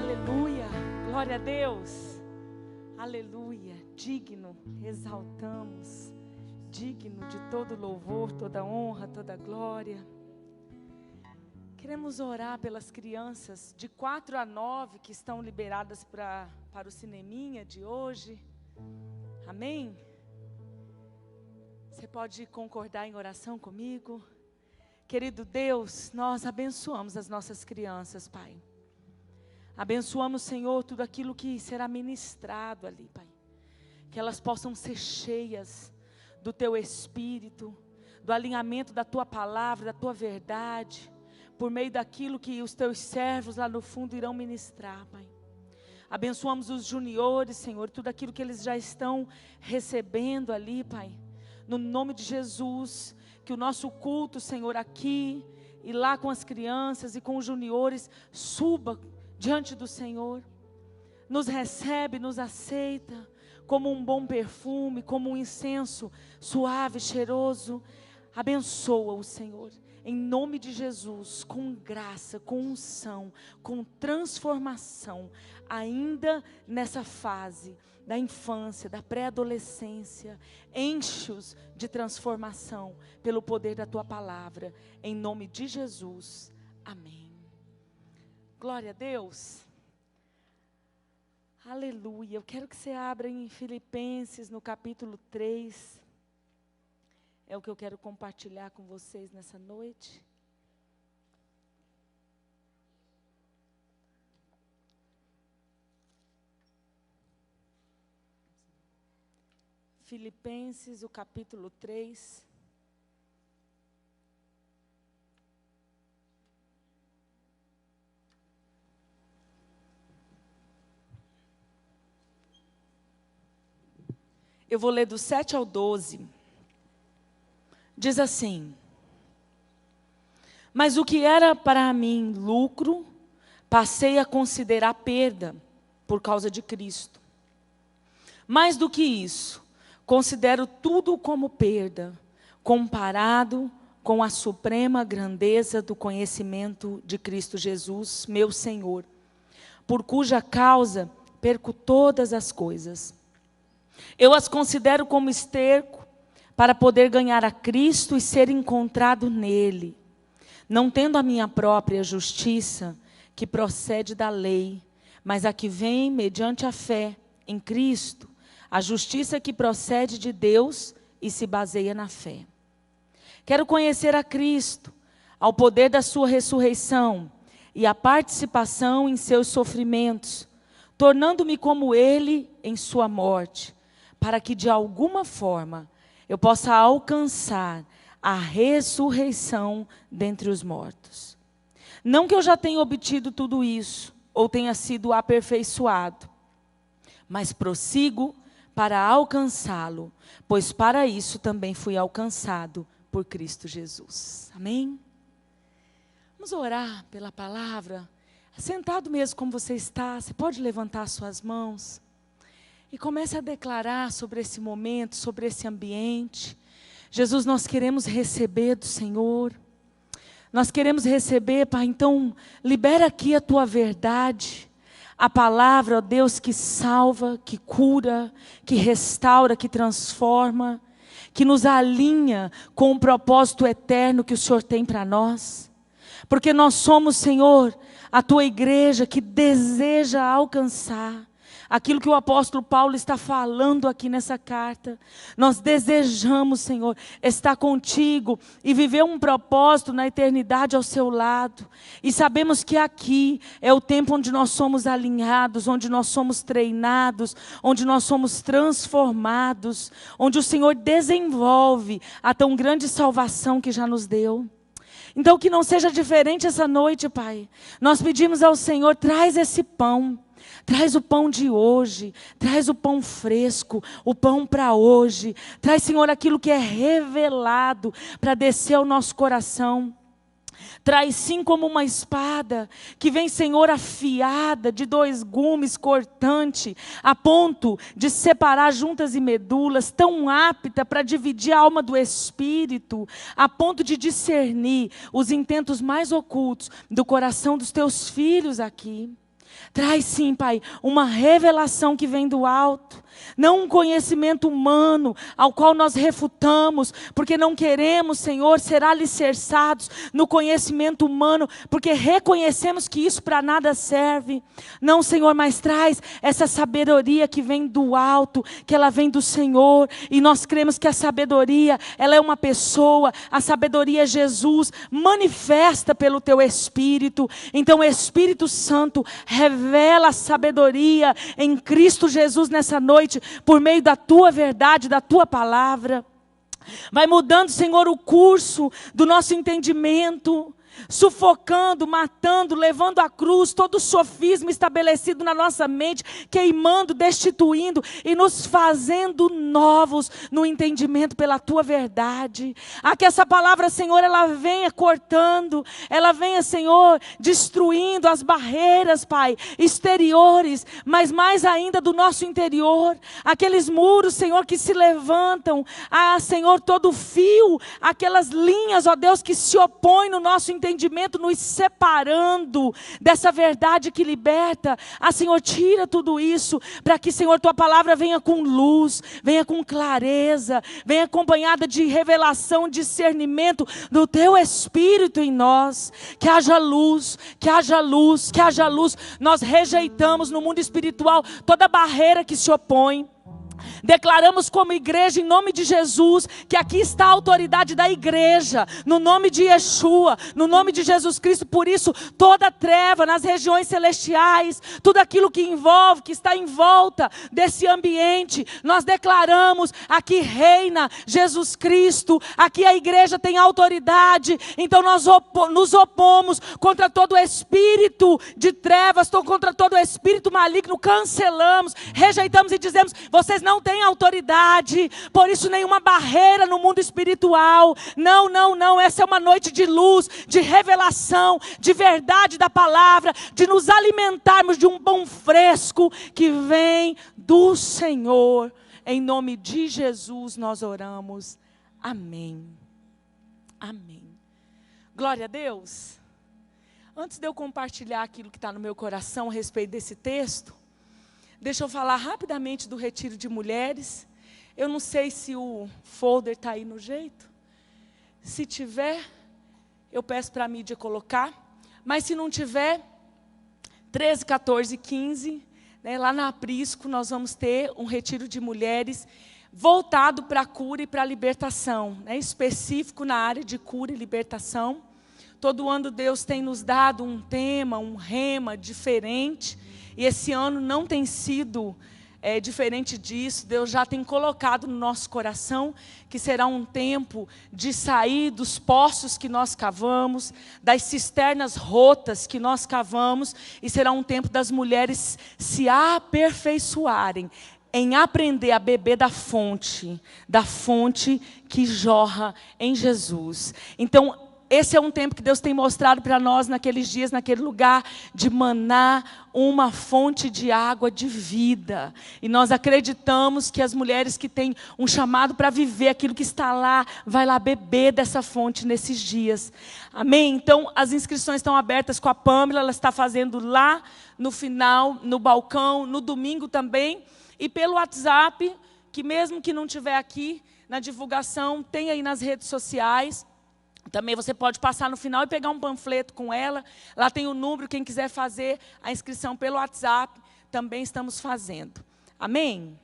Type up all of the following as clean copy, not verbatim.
Aleluia, glória a Deus, aleluia, digno, exaltamos, digno de todo louvor, toda honra, toda glória. Queremos orar pelas crianças de 4 a 9 que estão liberadas para o cineminha de hoje, amém? Você pode concordar em oração comigo? Querido Deus, nós abençoamos as nossas crianças, Pai. Abençoamos, Senhor, tudo aquilo que será ministrado ali, Pai. Que elas possam ser cheias do Teu Espírito, do alinhamento da Tua palavra, da Tua verdade, por meio daquilo que os Teus servos lá no fundo irão ministrar, Pai. Abençoamos os juniores, Senhor, tudo aquilo que eles já estão recebendo ali, Pai. No nome de Jesus, que o nosso culto, Senhor, aqui e lá com as crianças e com os juniores, suba diante do Senhor, nos recebe, nos aceita, como um bom perfume, como um incenso suave, cheiroso. Abençoa o Senhor, em nome de Jesus, com graça, com unção, com transformação, ainda nessa fase da infância, da pré-adolescência. Enche-os de transformação, pelo poder da Tua palavra, em nome de Jesus, amém. Glória a Deus. Aleluia. Eu quero que você abra em Filipenses, no capítulo 3. É o que eu quero compartilhar com vocês nessa noite. Filipenses, o capítulo 3. Eu vou ler do 7 ao 12. Diz assim: mas o que era para mim lucro, passei a considerar perda por causa de Cristo. Mais do que isso, considero tudo como perda, comparado com a suprema grandeza do conhecimento de Cristo Jesus, meu Senhor, por cuja causa perco todas as coisas. Eu as considero como esterco para poder ganhar a Cristo e ser encontrado nele, não tendo a minha própria justiça, que procede da lei, mas a que vem mediante a fé em Cristo, a justiça que procede de Deus e se baseia na fé. Quero conhecer a Cristo, ao poder da sua ressurreição e a participação em seus sofrimentos, tornando-me como ele em sua morte, para que de alguma forma eu possa alcançar a ressurreição dentre os mortos. Não que eu já tenha obtido tudo isso, ou tenha sido aperfeiçoado, mas prossigo para alcançá-lo, pois para isso também fui alcançado por Cristo Jesus. Amém? Vamos orar pela palavra. Sentado mesmo como você está, você pode levantar suas mãos e comece a declarar sobre esse momento, sobre esse ambiente. Jesus, nós queremos receber do Senhor. Nós queremos receber, Pai, então libera aqui a Tua verdade. A palavra, ó Deus, que salva, que cura, que restaura, que transforma, que nos alinha com o propósito eterno que o Senhor tem para nós. Porque nós somos, Senhor, a Tua igreja que deseja alcançar aquilo que o apóstolo Paulo está falando aqui nessa carta. Nós desejamos, Senhor, estar contigo e viver um propósito na eternidade ao seu lado. E sabemos que aqui é o tempo onde nós somos alinhados, onde nós somos treinados, onde nós somos transformados, onde o Senhor desenvolve a tão grande salvação que já nos deu. Então que não seja diferente essa noite, Pai. Nós pedimos ao Senhor, traz esse pão. Traz o pão de hoje, traz o pão fresco, o pão para hoje. Traz, Senhor, aquilo que é revelado para descer ao nosso coração. Traz sim como uma espada, que vem, Senhor, afiada, de 2 gumes, cortante, a ponto de separar juntas e medulas, tão apta para dividir a alma do espírito, a ponto de discernir os intentos mais ocultos do coração dos teus filhos aqui. Traz sim, Pai, uma revelação que vem do alto. Não um conhecimento humano, ao qual nós refutamos, porque não queremos, Senhor, ser alicerçados no conhecimento humano, porque reconhecemos que isso para nada serve. Não, Senhor, mas traz essa sabedoria que vem do alto, que ela vem do Senhor, e nós cremos que a sabedoria, ela é uma pessoa, a sabedoria é Jesus, manifesta pelo Teu Espírito. Então, Espírito Santo, revela a sabedoria em Cristo Jesus nessa noite, por meio da Tua verdade, da Tua palavra. Vai mudando, Senhor, o curso do nosso entendimento, sufocando, matando, levando à cruz todo o sofisma estabelecido na nossa mente, queimando, destituindo e nos fazendo novos no entendimento pela Tua verdade. Que essa palavra, Senhor, ela venha cortando, ela venha, Senhor, destruindo as barreiras, Pai, exteriores, mas mais ainda do nosso interior, aqueles muros, Senhor, que se levantam, Senhor, todo fio, aquelas linhas, ó Deus, que se opõem no nosso entendimento, nos separando dessa verdade que liberta. Senhor, tira tudo isso, para que, Senhor, Tua palavra venha com luz, venha com clareza, venha acompanhada de revelação, discernimento do Teu Espírito em nós. Que haja luz, que haja luz, que haja luz. Nós rejeitamos no mundo espiritual toda barreira que se opõe. Declaramos como igreja, em nome de Jesus, que aqui está a autoridade da igreja, no nome de Yeshua, no nome de Jesus Cristo. Por isso, toda treva nas regiões celestiais, tudo aquilo que envolve, que está em volta desse ambiente, nós declaramos: aqui reina Jesus Cristo, aqui a igreja tem autoridade. Então nós nos opomos contra todo espírito de trevas, contra todo espírito maligno, cancelamos, rejeitamos e dizemos: vocês não têm autoridade, por isso nenhuma barreira no mundo espiritual. Não, não, não, essa é uma noite de luz, de revelação, de verdade da palavra, de nos alimentarmos de um pão fresco que vem do Senhor. Em nome de Jesus nós oramos. Amém. Amém. Glória a Deus. Antes de eu compartilhar aquilo que está no meu coração a respeito desse texto, deixa eu falar rapidamente do retiro de mulheres. Eu não sei se o folder está aí no jeito. Se tiver, eu peço para a mídia colocar. Mas se não tiver, 13, 14 e 15, né, lá na Aprisco, nós vamos ter um retiro de mulheres voltado para a cura e para a libertação, né, específico na área de cura e libertação. Todo ano Deus tem nos dado um tema, um rema diferente. E esse ano não tem sido diferente disso. Deus já tem colocado no nosso coração que será um tempo de sair dos poços que nós cavamos, das cisternas rotas que nós cavamos, e será um tempo das mulheres se aperfeiçoarem em aprender a beber da fonte que jorra em Jesus. Então, esse é um tempo que Deus tem mostrado para nós naqueles dias, naquele lugar, de manar uma fonte de água de vida. E nós acreditamos que as mulheres que têm um chamado para viver aquilo que está lá, vai lá beber dessa fonte nesses dias. Amém? Então, as inscrições estão abertas com a Pâmela, ela está fazendo lá no final, no balcão, no domingo também. E pelo WhatsApp, que mesmo que não estiver aqui na divulgação, tem aí nas redes sociais. Também você pode passar no final e pegar um panfleto com ela. Lá tem o número, quem quiser fazer a inscrição pelo WhatsApp, também estamos fazendo. Amém?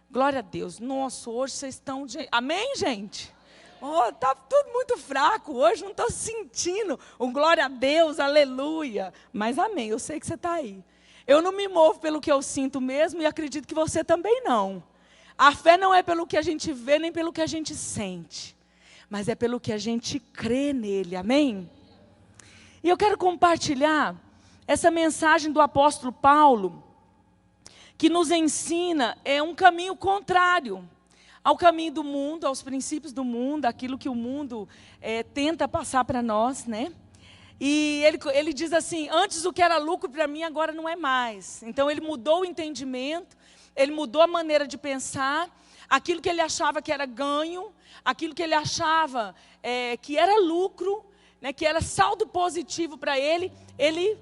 Glória a Deus. Nossa, hoje vocês estão... Amém, gente? Está tudo muito fraco hoje, não estou sentindo um glória a Deus, aleluia. Mas amém, eu sei que você está aí. Eu não me movo pelo que eu sinto mesmo e acredito que você também não. A fé não é pelo que a gente vê, nem pelo que a gente sente, mas é pelo que a gente crê nele, amém? E eu quero compartilhar essa mensagem do apóstolo Paulo, que nos ensina um caminho contrário ao caminho do mundo, aos princípios do mundo, aquilo que o mundo tenta passar para nós, né? E ele diz assim: antes o que era lucro para mim, agora não é mais. Então ele mudou o entendimento, ele mudou a maneira de pensar. Aquilo que ele achava que era ganho, aquilo que ele achava que era lucro, né, que era saldo positivo para ele, ele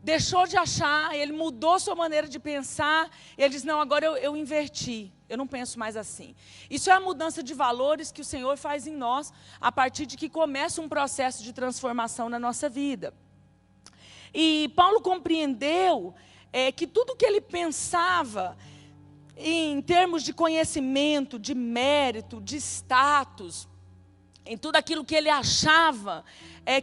deixou de achar, ele mudou sua maneira de pensar, ele diz, não, agora eu inverti, eu não penso mais assim. Isso é a mudança de valores que o Senhor faz em nós, a partir de que começa um processo de transformação na nossa vida. E Paulo compreendeu que tudo que ele pensava, em termos de conhecimento, de mérito, de status, em tudo aquilo que ele achava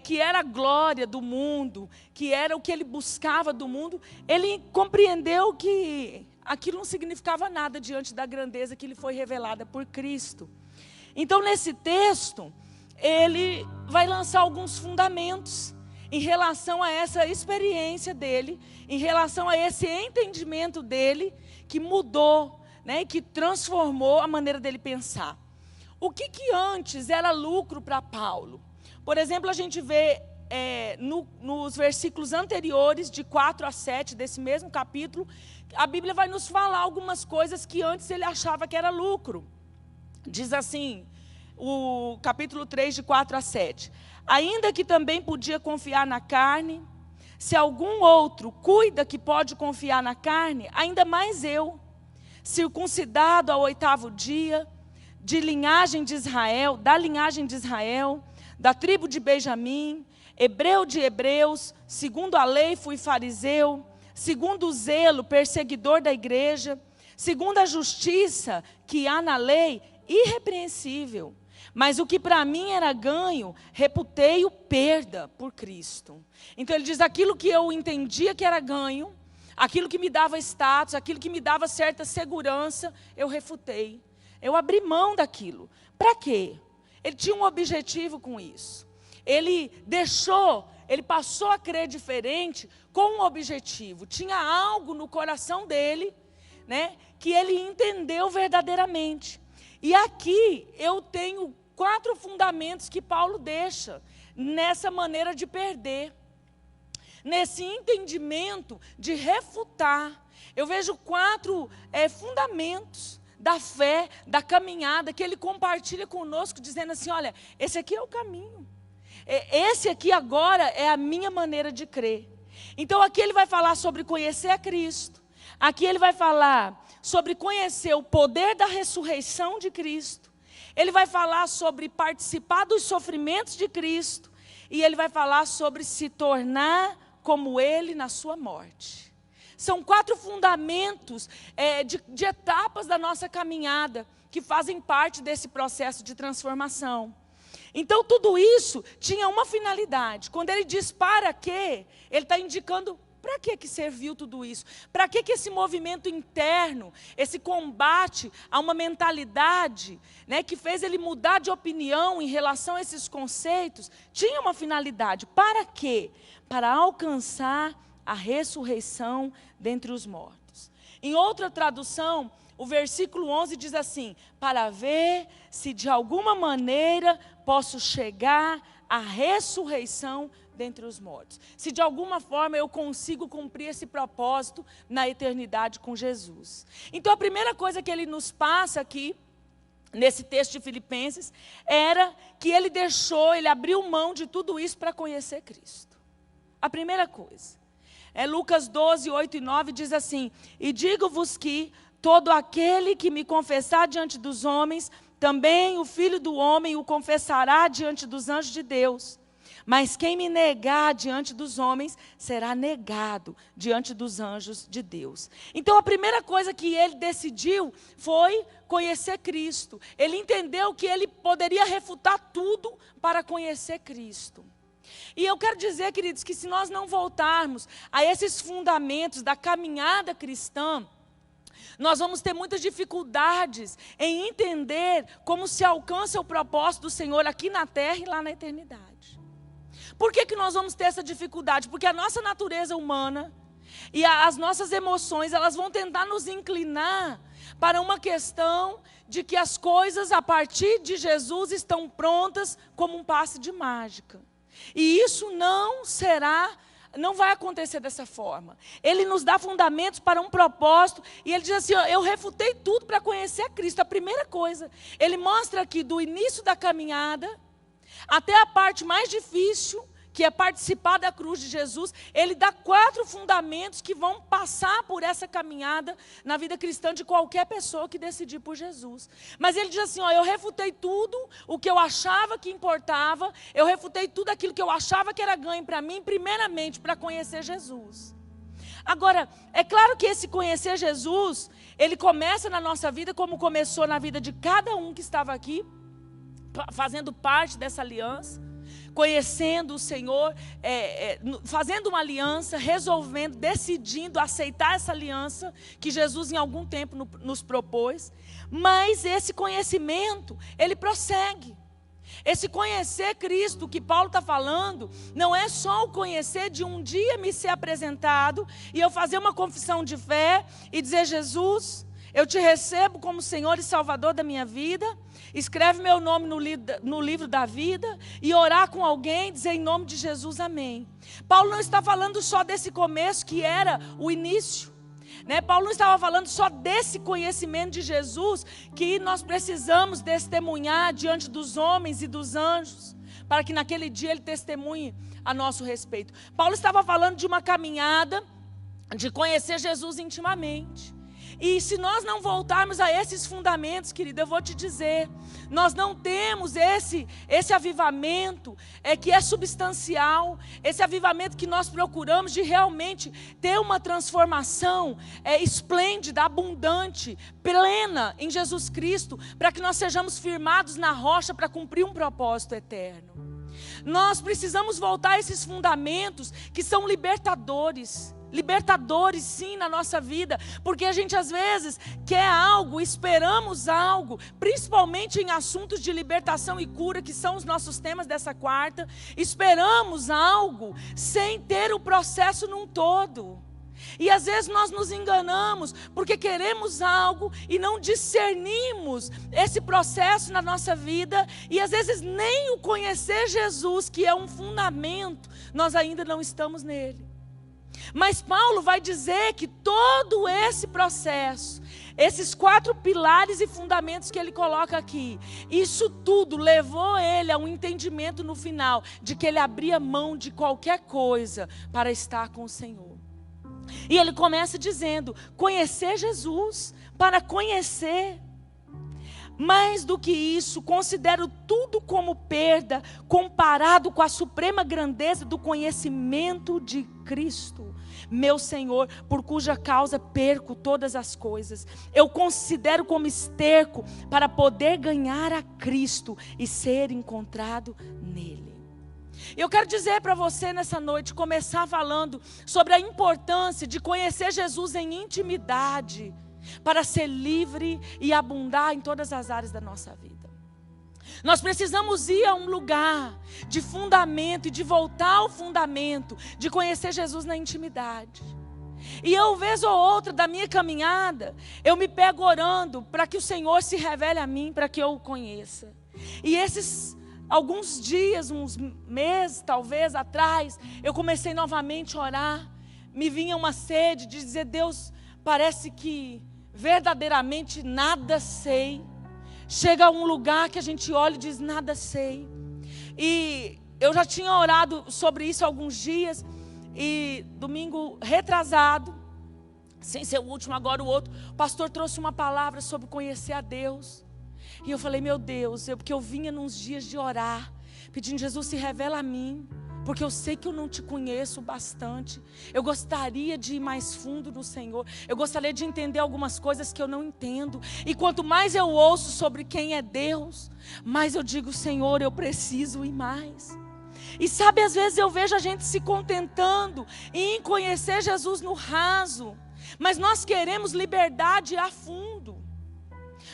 que era a glória do mundo, que era o que ele buscava do mundo, ele compreendeu que aquilo não significava nada diante da grandeza que lhe foi revelada por Cristo. Então, nesse texto, ele vai lançar alguns fundamentos em relação a essa experiência dele, em relação a esse entendimento dele, que mudou, né, que transformou a maneira dele pensar. O que antes era lucro para Paulo? Por exemplo, a gente vê nos versículos anteriores, de 4 a 7, desse mesmo capítulo, a Bíblia vai nos falar algumas coisas que antes ele achava que era lucro. Diz assim, o capítulo 3, de 4 a 7. Ainda que também podia confiar na carne, se algum outro cuida que pode confiar na carne, ainda mais eu, circuncidado ao 8º dia, de linhagem de Israel, da linhagem de Israel, da tribo de Benjamim, hebreu de hebreus, segundo a lei fui fariseu, segundo o zelo, perseguidor da igreja, segundo a justiça que há na lei, irrepreensível. Mas o que para mim era ganho, reputei-o perda por Cristo. Então ele diz, aquilo que eu entendia que era ganho, aquilo que me dava status, aquilo que me dava certa segurança, eu refutei. Eu abri mão daquilo. Para quê? Ele tinha um objetivo com isso. Ele passou a crer diferente com um objetivo. Tinha algo no coração dele, né, que ele entendeu verdadeiramente. E aqui eu tenho 4 fundamentos que Paulo deixa nessa maneira de perder. Nesse entendimento de refutar. Eu vejo 4 fundamentos da fé, da caminhada, que ele compartilha conosco, dizendo assim, olha, esse aqui é o caminho. Esse aqui agora é a minha maneira de crer. Então aqui ele vai falar sobre conhecer a Cristo. Aqui ele vai falar sobre conhecer o poder da ressurreição de Cristo. Ele vai falar sobre participar dos sofrimentos de Cristo. E ele vai falar sobre se tornar como ele na sua morte. São 4 fundamentos de etapas da nossa caminhada, que fazem parte desse processo de transformação. Então tudo isso tinha uma finalidade. Quando ele diz para quê, ele está indicando para que serviu tudo isso. Para que esse movimento interno, esse combate a uma mentalidade, né, que fez ele mudar de opinião em relação a esses conceitos, tinha uma finalidade. Para quê? Para alcançar a ressurreição dentre os mortos. Em outra tradução, o versículo 11 diz assim, para ver se de alguma maneira posso chegar à ressurreição dentre os mortos. Se de alguma forma eu consigo cumprir esse propósito na eternidade com Jesus. Então a primeira coisa que ele nos passa aqui, nesse texto de Filipenses, era que ele abriu mão de tudo isso para conhecer Cristo. A primeira coisa. Lucas 12, 8 e 9 diz assim, e digo-vos que todo aquele que me confessar diante dos homens, também o Filho do Homem o confessará diante dos anjos de Deus. Mas quem me negar diante dos homens, será negado diante dos anjos de Deus. Então a primeira coisa que ele decidiu foi conhecer Cristo. Ele entendeu que ele poderia refutar tudo para conhecer Cristo. E eu quero dizer, queridos, que se nós não voltarmos a esses fundamentos da caminhada cristã, nós vamos ter muitas dificuldades em entender como se alcança o propósito do Senhor aqui na terra e lá na eternidade. Por que nós vamos ter essa dificuldade? Porque a nossa natureza humana e as nossas emoções, elas vão tentar nos inclinar para uma questão de que as coisas a partir de Jesus estão prontas como um passe de mágica. E isso não vai acontecer dessa forma. Ele nos dá fundamentos para um propósito, e ele diz assim, eu refutei tudo para conhecer a Cristo. A primeira coisa, ele mostra aqui do início da caminhada, até a parte mais difícil, que é participar da cruz de Jesus, ele dá 4 fundamentos que vão passar por essa caminhada na vida cristã de qualquer pessoa que decidir por Jesus. Mas ele diz assim, ó, eu refutei tudo o que eu achava que importava, eu refutei tudo aquilo que eu achava que era ganho para mim, primeiramente para conhecer Jesus. Agora, é claro que esse conhecer Jesus, ele começa na nossa vida como começou na vida de cada um que estava aqui, fazendo parte dessa aliança, conhecendo o Senhor, fazendo uma aliança, resolvendo, decidindo aceitar essa aliança que Jesus em algum tempo nos propôs. Mas esse conhecimento, ele prossegue. Esse conhecer Cristo que Paulo está falando, não é só o conhecer de um dia me ser apresentado e eu fazer uma confissão de fé e dizer, Jesus, eu te recebo como Senhor e Salvador da minha vida, escreve meu nome no livro da vida e orar com alguém, dizer em nome de Jesus, amém. Paulo não está falando só desse começo que era o início. Paulo não estava falando só desse conhecimento de Jesus que nós precisamos testemunhar diante dos homens e dos anjos, para que naquele dia ele testemunhe a nosso respeito. Paulo estava falando de uma caminhada de conhecer Jesus intimamente. E se nós não voltarmos a esses fundamentos, querido, eu vou te dizer, nós não temos esse avivamento que é substancial, esse avivamento que nós procuramos de realmente ter uma transformação esplêndida, abundante, plena em Jesus Cristo, para que nós sejamos firmados na rocha para cumprir um propósito eterno. Nós precisamos voltar a esses fundamentos que são libertadores sim na nossa vida, porque a gente às vezes quer algo, esperamos algo, principalmente em assuntos de libertação e cura, que são os nossos temas dessa quarta, esperamos algo sem ter o processo num todo. E às vezes nós nos enganamos, porque queremos algo e não discernimos esse processo na nossa vida, e às vezes nem o conhecer Jesus, que é um fundamento, nós ainda não estamos nele. Mas Paulo vai dizer que todo esse processo, esses 4 pilares e fundamentos que ele coloca aqui, isso tudo levou ele a um entendimento no final, de que ele abria mão de qualquer coisa para estar com o Senhor. E ele começa dizendo, conhecer Jesus, para conhecer. Mais do que isso, considero tudo como perda, comparado com a suprema grandeza do conhecimento de Cristo, meu Senhor, por cuja causa perco todas as coisas. Eu considero como esterco para poder ganhar a Cristo e ser encontrado nele. Eu quero dizer para você nessa noite, começar falando sobre a importância de conhecer Jesus em intimidade, para ser livre e abundar em todas as áreas da nossa vida. Nós precisamos ir a um lugar de fundamento e de voltar ao fundamento, de conhecer Jesus na intimidade. E eu, vez ou outra da minha caminhada, eu me pego orando para que o Senhor se revele a mim, para que eu o conheça. E esses alguns dias, uns meses talvez atrás, eu comecei novamente a orar. Me vinha uma sede de dizer, Deus, parece que verdadeiramente nada sei. Chega a um lugar que a gente olha e diz, nada sei. E eu já tinha orado sobre isso há alguns dias. E domingo retrasado, sem ser o último, agora o outro, o pastor trouxe uma palavra sobre conhecer a Deus. E eu falei, meu Deus, porque eu vinha nos dias de orar, pedindo, Jesus, se revela a mim, porque eu sei que eu não te conheço bastante. Eu gostaria de ir mais fundo no Senhor. Eu gostaria de entender algumas coisas que eu não entendo. E quanto mais eu ouço sobre quem é Deus, mais eu digo, Senhor, eu preciso ir mais. E sabe, às vezes eu vejo a gente se contentando em conhecer Jesus no raso, mas nós queremos liberdade a fundo.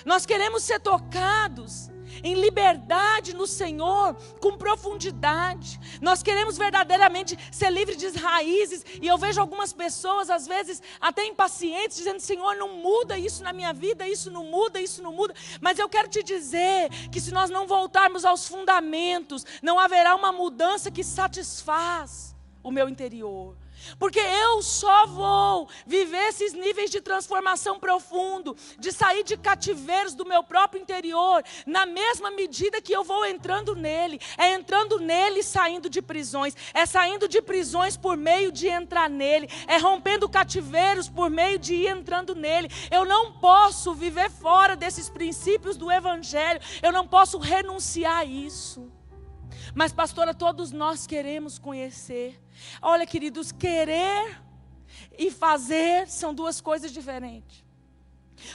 Nós queremos ser tocados em liberdade no Senhor, com profundidade. Nós queremos verdadeiramente ser livres de raízes. E eu vejo algumas pessoas, às vezes, até impacientes, dizendo, Senhor, não muda isso na minha vida, isso não muda, isso não muda. Mas eu quero te dizer que se nós não voltarmos aos fundamentos, não haverá uma mudança que satisfaz o meu interior. Porque eu só vou vou viver esses níveis de transformação profundo, de sair de cativeiros do meu próprio interior, na mesma medida que eu vou entrando nele. É entrando nele e saindo de prisões. É saindo de prisões por meio de entrar nele. É rompendo cativeiros por meio de ir entrando nele. Eu não posso viver fora desses princípios do Evangelho. Eu não posso renunciar a isso. Mas, pastora, todos nós queremos conhecer. Olha, queridos, querer e fazer são duas coisas diferentes.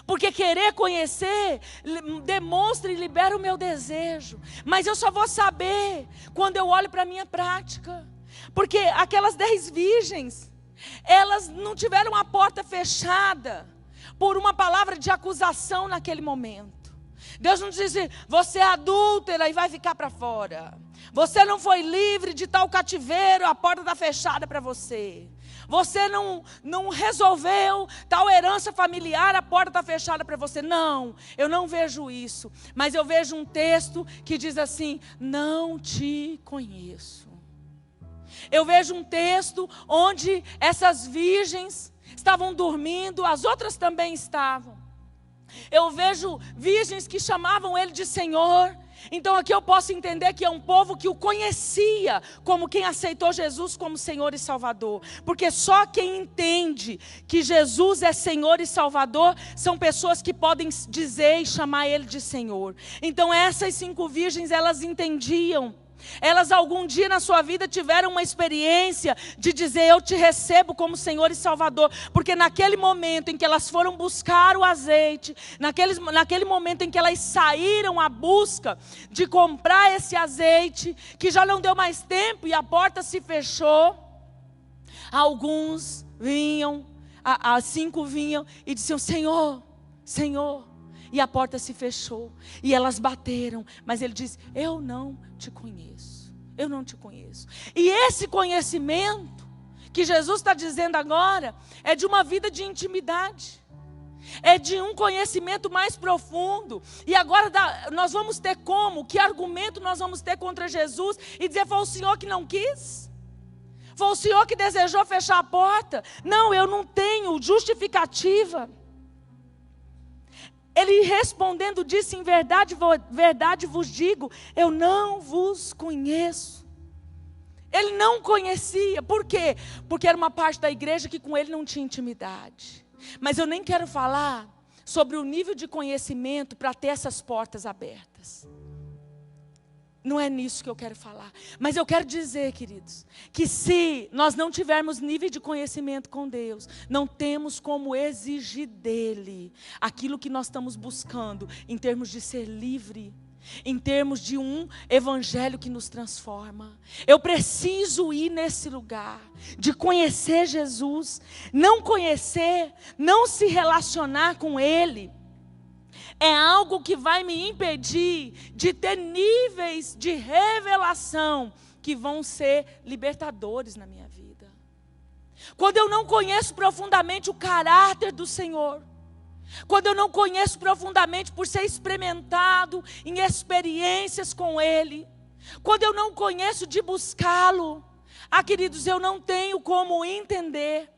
Porque querer conhecer demonstra e libera o meu desejo. Mas eu só vou saber quando eu olho para a minha prática. Porque aquelas 10 virgens, elas não tiveram a porta fechada por uma palavra de acusação naquele momento. Deus não disse, você é adúltera e vai ficar para fora. Você não foi livre de tal cativeiro, a porta está fechada para você. Você não resolveu tal herança familiar, a porta está fechada para você. Não, eu não vejo isso. Mas eu vejo um texto que diz assim, não te conheço. Eu vejo um texto onde essas virgens estavam dormindo, as outras também estavam. Eu vejo virgens que chamavam ele de Senhor. Então aqui eu posso entender que é um povo que o conhecia como quem aceitou Jesus como Senhor e Salvador. Porque só quem entende que Jesus é Senhor e Salvador são pessoas que podem dizer e chamar ele de Senhor. Então essas 5 virgens, elas entendiam. Elas algum dia na sua vida tiveram uma experiência de dizer, eu te recebo como Senhor e Salvador. Porque naquele momento em que elas foram buscar o azeite, naquele momento em que elas saíram à busca de comprar esse azeite, que já não deu mais tempo e a porta se fechou, alguns vinham, as 5 vinham e diziam, Senhor, Senhor. E a porta se fechou. E elas bateram. Mas ele disse, eu não te conheço. Eu não te conheço. E esse conhecimento que Jesus está dizendo agora é de uma vida de intimidade. É de um conhecimento mais profundo. E agora nós vamos ter como? Que argumento nós vamos ter contra Jesus? E dizer, foi o Senhor que não quis? Foi o Senhor que desejou fechar a porta? Não, eu não tenho justificativa. Ele respondendo disse, em verdade, verdade vos digo, eu não vos conheço. Ele não conhecia, por quê? Porque era uma parte da igreja que com ele não tinha intimidade. Mas eu nem quero falar sobre o nível de conhecimento para ter essas portas abertas. Não é nisso que eu quero falar. Mas eu quero dizer, queridos, que se nós não tivermos nível de conhecimento com Deus, não temos como exigir dele aquilo que nós estamos buscando, em termos de ser livre, em termos de um evangelho que nos transforma. Eu preciso ir nesse lugar, de conhecer Jesus. Não conhecer, não se relacionar com ele, é algo que vai me impedir de ter níveis de revelação que vão ser libertadores na minha vida. Quando eu não conheço profundamente o caráter do Senhor, quando eu não conheço profundamente por ser experimentado em experiências com Ele, quando eu não conheço de buscá-lo, queridos, eu não tenho como entender.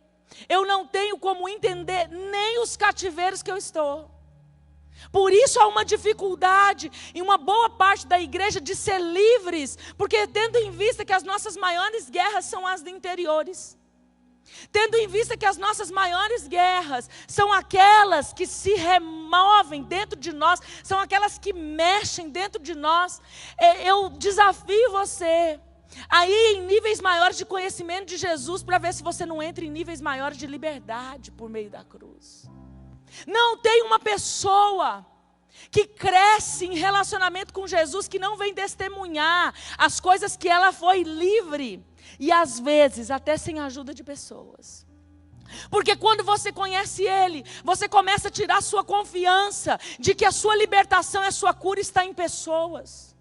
Eu não tenho como entender nem os cativeiros que eu estou. Por isso há uma dificuldade em uma boa parte da igreja de ser livres, porque tendo em vista que as nossas maiores guerras são as interiores, tendo em vista que as nossas maiores guerras são aquelas que se removem dentro de nós, são aquelas que mexem dentro de nós, eu desafio você a ir em níveis maiores de conhecimento de Jesus, para ver se você não entra em níveis maiores de liberdade por meio da cruz. Não tem uma pessoa que cresce em relacionamento com Jesus que não vem testemunhar as coisas que ela foi livre, e às vezes até sem a ajuda de pessoas. Porque quando você conhece Ele, você começa a tirar sua confiança de que a sua libertação e a sua cura está em pessoas.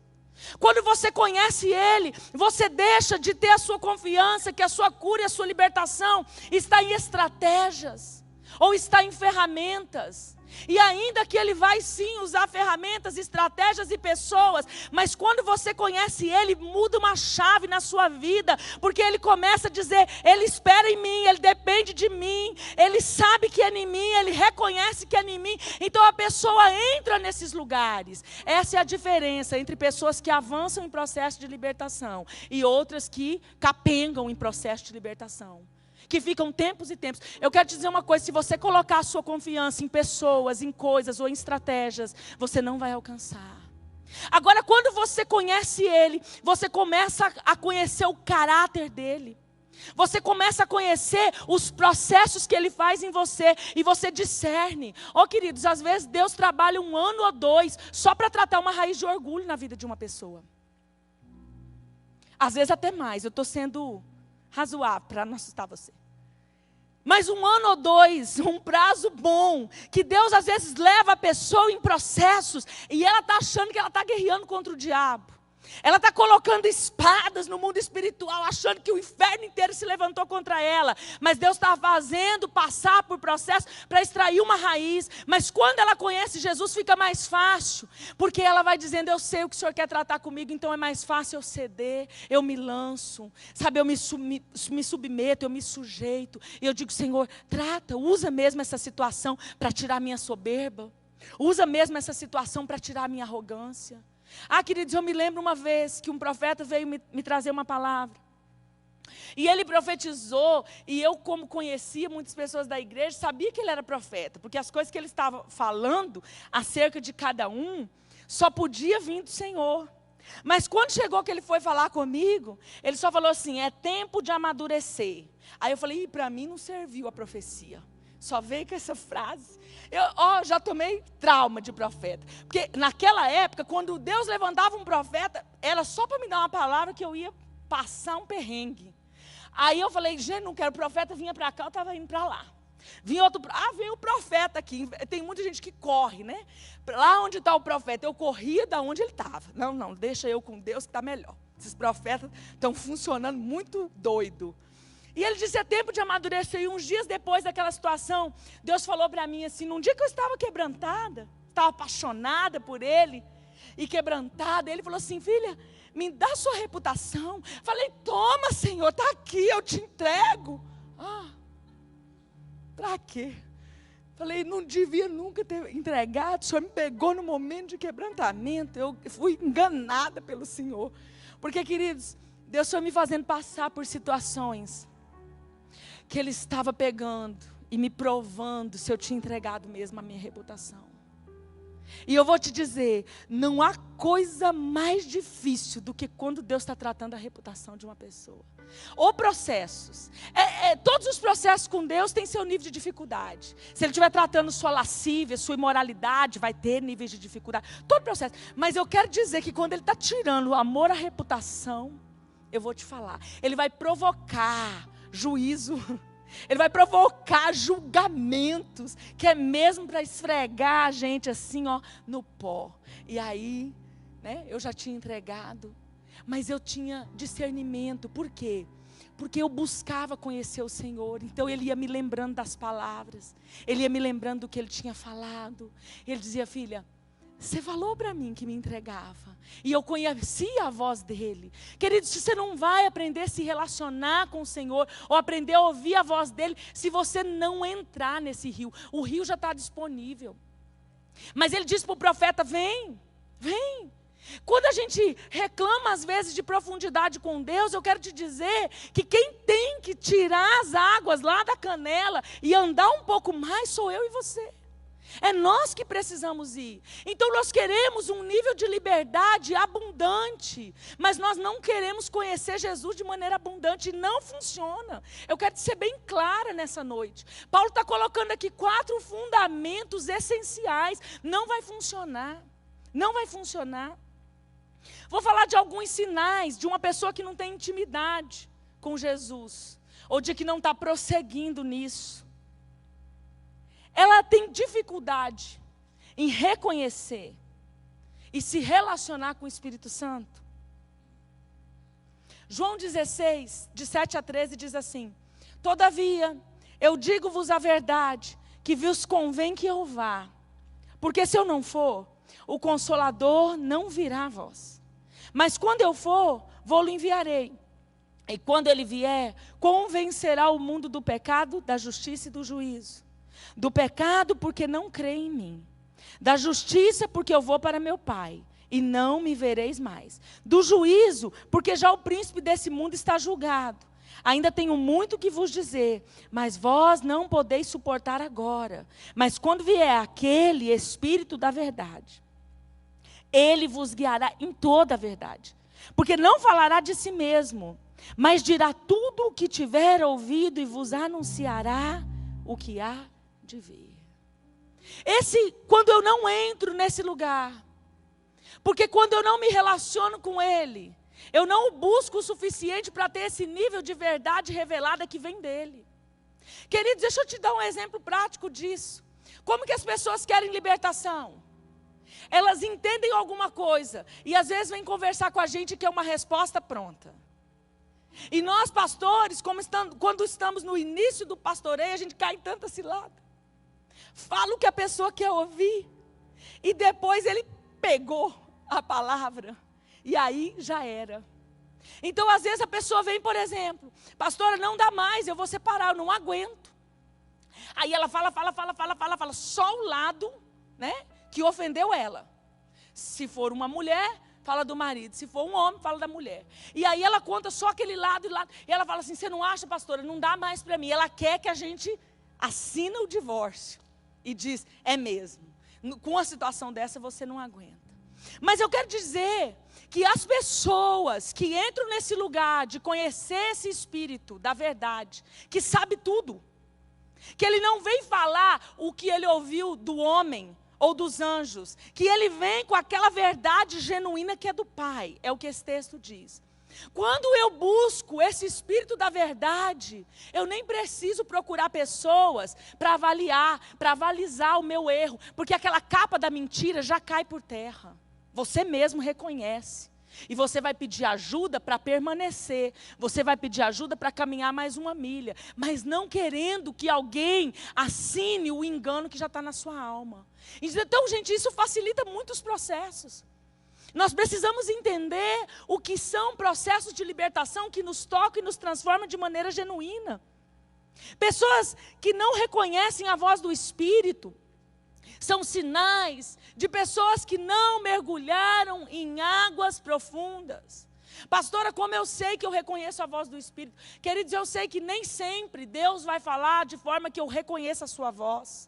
Quando você conhece Ele, você deixa de ter a sua confiança que a sua cura e a sua libertação está em estratégias, ou está em ferramentas. E ainda que Ele vai sim usar ferramentas, estratégias e pessoas, mas quando você conhece Ele, muda uma chave na sua vida, porque Ele começa a dizer, Ele espera em mim, Ele depende de mim, Ele sabe que é em mim, Ele reconhece que é em mim, então a pessoa entra nesses lugares. Essa é a diferença entre pessoas que avançam em processo de libertação e outras que capengam em processo de libertação, que ficam tempos e tempos. Eu quero te dizer uma coisa, se você colocar a sua confiança em pessoas, em coisas ou em estratégias, você não vai alcançar. Agora, quando você conhece Ele, você começa a conhecer o caráter dEle. Você começa a conhecer os processos que Ele faz em você, e você discerne. Queridos, às vezes Deus trabalha 1 ano ou 2, só para tratar uma raiz de orgulho na vida de uma pessoa. Às vezes até mais, eu estou sendo razoável para não assustar você. Mas 1 ano ou 2, um prazo bom, que Deus às vezes leva a pessoa em processos, e ela está achando que ela está guerreando contra o diabo. Ela está colocando espadas no mundo espiritual, achando que o inferno inteiro se levantou contra ela. Mas Deus está fazendo passar por processo para extrair uma raiz. Mas quando ela conhece Jesus, fica mais fácil. Porque ela vai dizendo, eu sei o que o Senhor quer tratar comigo, então é mais fácil eu ceder, eu me lanço. Sabe, eu me submeto, eu me sujeito. E eu digo, Senhor, trata, usa mesmo essa situação para tirar a minha soberba. Usa mesmo essa situação para tirar a minha arrogância. Queridos, eu me lembro uma vez que um profeta veio me trazer uma palavra. E ele profetizou, e eu, como conhecia muitas pessoas da igreja, sabia que ele era profeta, porque as coisas que ele estava falando acerca de cada um, só podia vir do Senhor. Mas quando chegou que ele foi falar comigo, ele só falou assim, é tempo de amadurecer. Aí eu falei, para mim não serviu a profecia. Só veio com essa frase. Eu já tomei trauma de profeta. Porque naquela época, quando Deus levantava um profeta, era só para me dar uma palavra que eu ia passar um perrengue. Aí eu falei, gente, não quero. O profeta vinha para cá, eu estava indo para lá. Vinha outro, veio o profeta aqui. Tem muita gente que corre, né? Lá onde está o profeta, eu corria da onde ele estava. Não, deixa eu com Deus que está melhor. Esses profetas estão funcionando muito doido. E ele disse, é tempo de amadurecer. E uns dias depois daquela situação, Deus falou para mim assim, num dia que eu estava quebrantada, estava apaixonada por Ele, e quebrantada, Ele falou assim, filha, me dá sua reputação. Falei, toma, Senhor, está aqui, eu te entrego. Para quê? Falei, não devia nunca ter entregado, o Senhor me pegou no momento de quebrantamento, eu fui enganada pelo Senhor. Porque, queridos, Deus foi me fazendo passar por situações que Ele estava pegando e me provando se eu tinha entregado mesmo a minha reputação. E eu vou te dizer, não há coisa mais difícil do que quando Deus está tratando a reputação de uma pessoa. Ou processos. Todos os processos com Deus têm seu nível de dificuldade. Se Ele estiver tratando sua lascívia, sua imoralidade, vai ter níveis de dificuldade. Todo processo. Mas eu quero dizer que quando Ele está tirando o amor à reputação, eu vou te falar, Ele vai provocar juízo, Ele vai provocar julgamentos, que é mesmo para esfregar a gente assim, no pó. E aí, né, eu já tinha entregado, mas eu tinha discernimento. Por quê? Porque eu buscava conhecer o Senhor. Então Ele ia me lembrando das palavras, Ele ia me lembrando do que Ele tinha falado. Ele dizia, filha, você falou para mim que me entregava, e eu conhecia a voz dEle. Queridos, você não vai aprender a se relacionar com o Senhor, ou aprender a ouvir a voz dEle, se você não entrar nesse rio. O rio já está disponível. Mas Ele disse para o profeta, vem. Quando a gente reclama às vezes de profundidade com Deus, eu quero te dizer que quem tem que tirar as águas lá da canela e andar um pouco mais sou eu e você. É nós que precisamos ir. Então nós queremos um nível de liberdade abundante, mas nós não queremos conhecer Jesus de maneira abundante, e não funciona. Eu quero ser bem clara nessa noite. Paulo está colocando aqui 4 fundamentos essenciais. Não vai funcionar. Não vai funcionar. Vou falar de alguns sinais de uma pessoa que não tem intimidade com Jesus, ou de que não está prosseguindo nisso. Ela tem dificuldade em reconhecer e se relacionar com o Espírito Santo. João 16, de 7 a 13, diz assim: todavia, eu digo-vos a verdade, que vos convém que eu vá. Porque se eu não for, o Consolador não virá a vós. Mas quando eu for, vou-lo enviarei. E quando ele vier, convencerá o mundo do pecado, da justiça e do juízo. Do pecado, porque não crê em mim. Da justiça, porque eu vou para meu Pai, e não me vereis mais. Do juízo, porque já o príncipe desse mundo está julgado. Ainda tenho muito que vos dizer, mas vós não podeis suportar agora. Mas quando vier aquele Espírito da verdade, ele vos guiará em toda a verdade. Porque não falará de si mesmo, mas dirá tudo o que tiver ouvido e vos anunciará o que há de vir. Quando eu não entro nesse lugar, porque quando eu não me relaciono com Ele, eu não o busco o suficiente para ter esse nível de verdade revelada que vem dEle. Queridos, deixa eu te dar um exemplo prático disso. Como que as pessoas querem libertação? Elas entendem alguma coisa e às vezes vêm conversar com a gente que é uma resposta pronta. E nós pastores, quando estamos no início do pastoreio, a gente cai em tanta cilada. Fala o que a pessoa quer ouvir e depois ele pegou a palavra e aí já era. Então às vezes a pessoa vem, por exemplo, pastora, não dá mais, eu vou separar, eu não aguento. Aí ela fala só o lado, né, que ofendeu ela. Se for uma mulher, fala do marido. Se for um homem, fala da mulher. E aí ela conta só aquele lado e ela fala assim, você não acha, pastora, não dá mais para mim. Ela quer que a gente assina o divórcio. E diz, é mesmo. Com uma situação dessa você não aguenta. Mas eu quero dizer que as pessoas que entram nesse lugar de conhecer esse Espírito da verdade, que sabe tudo, que ele não vem falar o que ele ouviu do homem ou dos anjos, que ele vem com aquela verdade genuína que é do Pai, é o que esse texto diz. Quando eu busco esse Espírito da verdade, eu nem preciso procurar pessoas para avaliar, para avalizar o meu erro, porque aquela capa da mentira já cai por terra. Você mesmo reconhece. E você vai pedir ajuda para permanecer. Você vai pedir ajuda para caminhar mais uma milha. Mas não querendo que alguém assine o engano que já está na sua alma. Então, gente, isso facilita muito os processos. Nós precisamos entender o que são processos de libertação que nos tocam e nos transformam de maneira genuína. Pessoas que não reconhecem a voz do Espírito são sinais de pessoas que não mergulharam em águas profundas. Pastora, como eu sei que eu reconheço a voz do Espírito? Queridos, eu sei que nem sempre Deus vai falar de forma que eu reconheça a sua voz.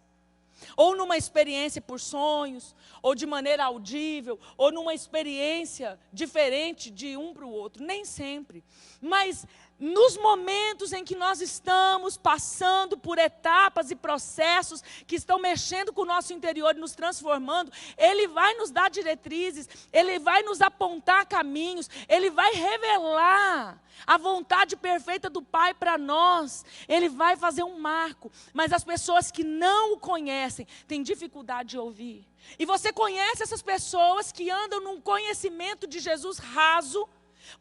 Ou numa experiência por sonhos, ou de maneira audível, ou numa experiência diferente de um para o outro. Nem sempre. Mas nos momentos em que nós estamos passando por etapas e processos que estão mexendo com o nosso interior e nos transformando, Ele vai nos dar diretrizes, Ele vai nos apontar caminhos, Ele vai revelar a vontade perfeita do Pai para nós. Ele vai fazer um marco, mas as pessoas que não o conhecem têm dificuldade de ouvir. E você conhece essas pessoas que andam num conhecimento de Jesus raso,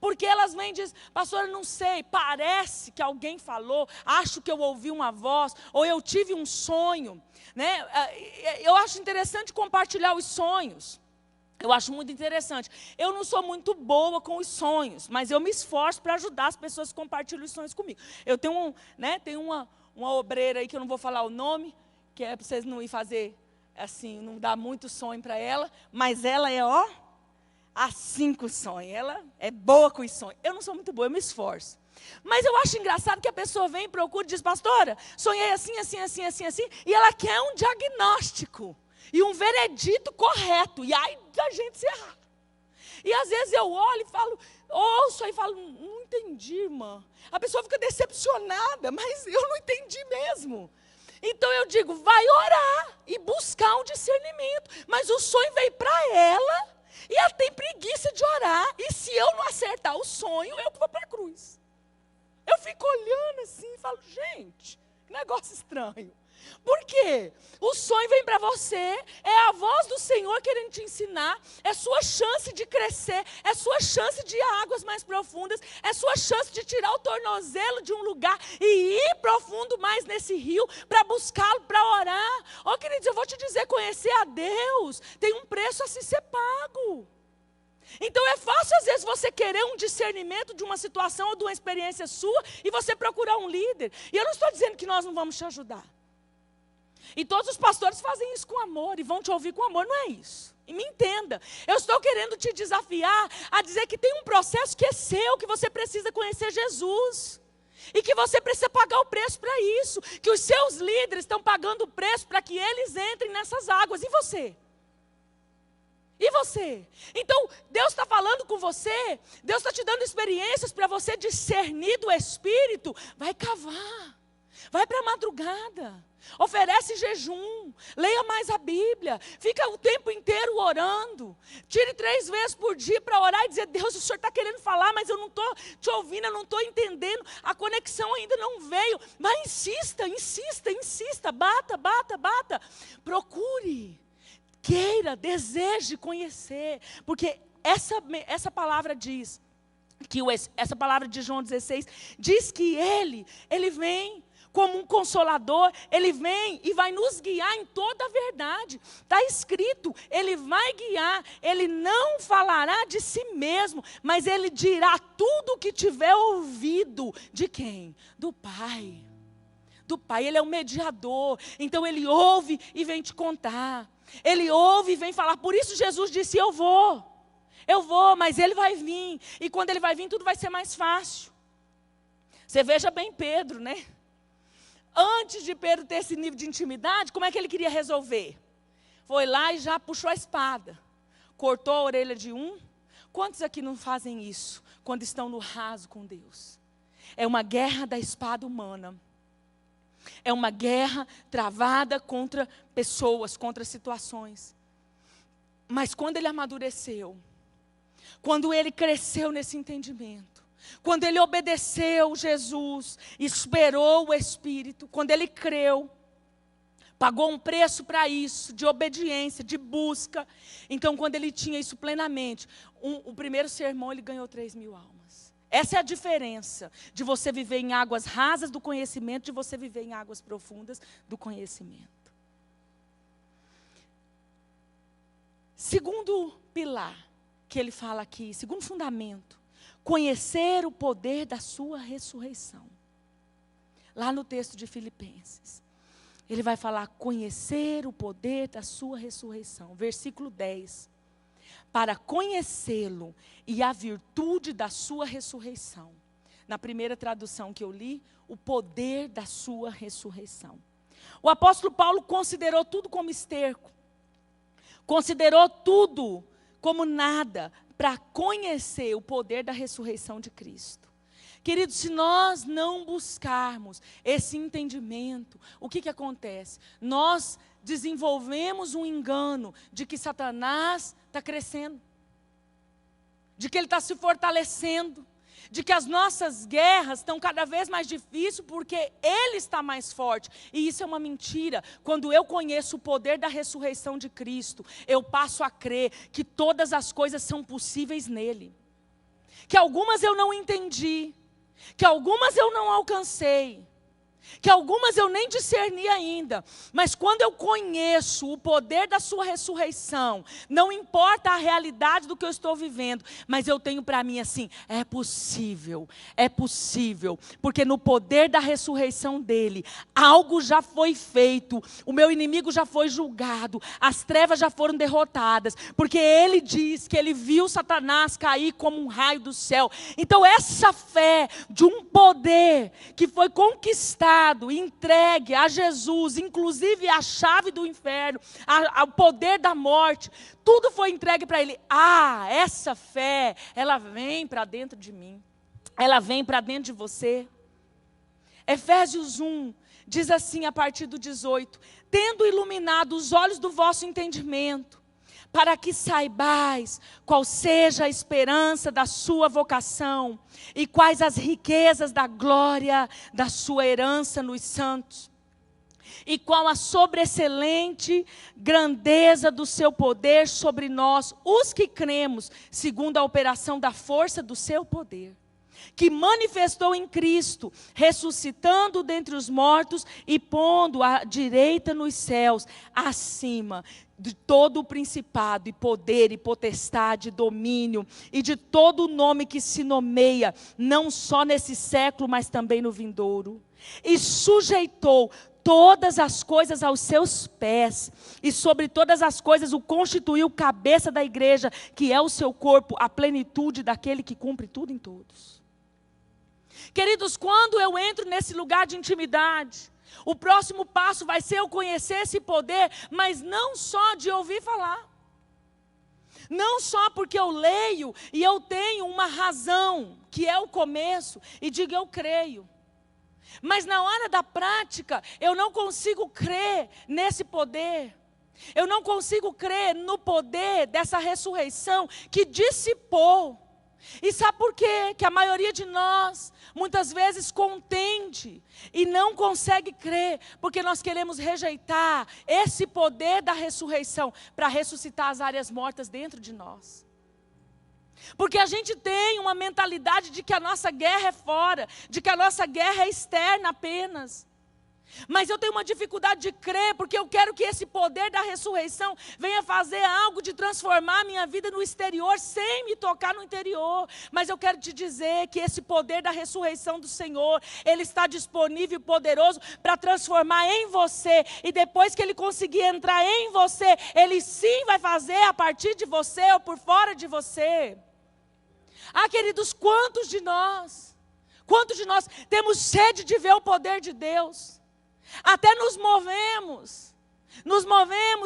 porque elas vêm e dizem, pastora, não sei, parece que alguém falou, acho que eu ouvi uma voz, ou eu tive um sonho, né? Eu acho interessante compartilhar os sonhos. Eu acho muito interessante. Eu não sou muito boa com os sonhos, mas eu me esforço para ajudar as pessoas que compartilham os sonhos comigo. Eu tenho, tenho uma obreira aí, que eu não vou falar o nome, que é para vocês não ir fazer, assim, não dar muito sonho para ela, mas ela é, assim com o sonho. Ela é boa com os sonhos. Eu não sou muito boa, eu me esforço. Mas eu acho engraçado que a pessoa vem, procura e diz, pastora, sonhei assim, e ela quer um diagnóstico e um veredito correto. E aí a gente se erra. E às vezes eu olho e falo, ouço e falo, não entendi, irmã. A pessoa fica decepcionada, mas eu não entendi mesmo. Então eu digo, vai orar e buscar um discernimento. Mas o sonho veio para ela e ela tem preguiça de orar. E se eu não acertar o sonho, eu vou para a cruz. Eu fico olhando assim e falo, gente, Que negócio estranho. Por quê? O sonho vem para você, é a voz do Senhor querendo te ensinar, é sua chance de crescer, é sua chance de ir a águas mais profundas, é sua chance de tirar o tornozelo de um lugar e ir profundo mais nesse rio, para buscá-lo, para orar. Ó, queridos, eu vou te dizer, conhecer a Deus tem um preço a se ser pago. Então é fácil às vezes você querer um discernimento de uma situação ou de uma experiência sua e você procurar um líder. E eu não estou dizendo que nós não vamos te ajudar. E todos os pastores fazem isso com amor e vão te ouvir com amor, não é isso. E me entenda, eu estou querendo te desafiar a dizer que tem um processo que é seu, que você precisa conhecer Jesus. E que você precisa pagar o preço para isso. Que os seus líderes estão pagando o preço para que eles entrem nessas águas. E você? E você? Então, Deus está falando com você, Deus está te dando experiências para você discernir do Espírito. Vai cavar, vai para a madrugada, oferece jejum, leia mais a Bíblia, fica o tempo inteiro orando, tire 3 vezes por dia para orar e dizer: Deus, o Senhor está querendo falar, mas eu não estou te ouvindo, eu não estou entendendo, a conexão ainda não veio. Mas insista, insista, insista, bata, bata, bata, procure. Queira, deseje conhecer, porque essa palavra diz, essa palavra de João 16, diz que Ele vem como um consolador, Ele vem e vai nos guiar em toda a verdade. Está escrito, Ele vai guiar, Ele não falará de si mesmo, mas Ele dirá tudo o que tiver ouvido. De quem? Do Pai. Do Pai, Ele é o mediador, então Ele ouve e vem te contar. Ele ouve e vem falar. Por isso Jesus disse: eu vou, mas Ele vai vir. E quando Ele vai vir, tudo vai ser mais fácil. Você veja bem Pedro, né? Antes de Pedro ter esse nível de intimidade, como é que ele queria resolver? Foi lá e já puxou a espada, cortou a orelha de um. Quantos aqui não fazem isso quando estão no raso com Deus? É uma guerra da espada humana. É uma guerra travada contra pessoas, contra situações. Mas quando ele amadureceu, quando ele cresceu nesse entendimento, quando ele obedeceu Jesus, esperou o Espírito, quando ele creu, pagou um preço para isso, de obediência, de busca. Então, quando ele tinha isso plenamente, o primeiro sermão ele ganhou 3.000 almas. Essa é a diferença de você viver em águas rasas do conhecimento, de você viver em águas profundas do conhecimento. Segundo pilar que ele fala aqui, segundo fundamento, conhecer o poder da sua ressurreição. Lá no texto de Filipenses, ele vai falar: conhecer o poder da sua ressurreição. Versículo 10. Para conhecê-lo e a virtude da sua ressurreição. Na primeira tradução que eu li, o poder da sua ressurreição. O apóstolo Paulo considerou tudo como esterco. Considerou tudo como nada para conhecer o poder da ressurreição de Cristo. Queridos, se nós não buscarmos esse entendimento, o que acontece? Nós desenvolvemos um engano de que Satanás está crescendo, de que ele está se fortalecendo, de que as nossas guerras estão cada vez mais difíceis porque ele está mais forte. E isso é uma mentira. Quando eu conheço o poder da ressurreição de Cristo, eu passo a crer que todas as coisas são possíveis nele. Que algumas eu não entendi, que algumas eu não alcancei, que algumas eu nem discerni ainda, mas quando eu conheço o poder da sua ressurreição, não importa a realidade do que eu estou vivendo, mas eu tenho para mim assim: é possível, porque no poder da ressurreição dele, algo já foi feito, o meu inimigo já foi julgado, as trevas já foram derrotadas, porque ele diz que ele viu Satanás cair como um raio do céu. Então essa fé de um poder que foi conquistado, entregue a Jesus, inclusive a chave do inferno, o poder da morte, tudo foi entregue para ele. Essa fé, ela vem para dentro de mim, ela vem para dentro de você. Efésios 1 diz assim, a partir do 18: tendo iluminado os olhos do vosso entendimento, para que saibais qual seja a esperança da sua vocação e quais as riquezas da glória da sua herança nos santos, e qual a sobreexcelente grandeza do seu poder sobre nós, os que cremos, segundo a operação da força do seu poder, que manifestou em Cristo, ressuscitando dentre os mortos e pondo à direita nos céus, acima de todo o principado e poder e potestade, domínio e de todo o nome que se nomeia, não só nesse século, mas também no vindouro. E sujeitou todas as coisas aos seus pés, e sobre todas as coisas o constituiu cabeça da igreja, que é o seu corpo, a plenitude daquele que cumpre tudo em todos. Queridos, quando eu entro nesse lugar de intimidade, o próximo passo vai ser eu conhecer esse poder, mas não só de ouvir falar. Não só porque eu leio e eu tenho uma razão, que é o começo, e digo eu creio. Mas na hora da prática, eu não consigo crer nesse poder. Eu não consigo crer no poder dessa ressurreição que dissipou. E sabe por quê? Que a maioria de nós, muitas vezes, contende e não consegue crer, porque nós queremos rejeitar esse poder da ressurreição para ressuscitar as áreas mortas dentro de nós. Porque a gente tem uma mentalidade de que a nossa guerra é fora, de que a nossa guerra é externa apenas. Mas eu tenho uma dificuldade de crer, porque eu quero que esse poder da ressurreição venha fazer algo de transformar a minha vida no exterior, sem me tocar no interior. Mas eu quero te dizer que esse poder da ressurreição do Senhor, Ele está disponível e poderoso para transformar em você. E depois que Ele conseguir entrar em você, Ele sim vai fazer a partir de você ou por fora de você. Ah, queridos, quantos de nós temos sede de ver o poder de Deus? Até nos movemos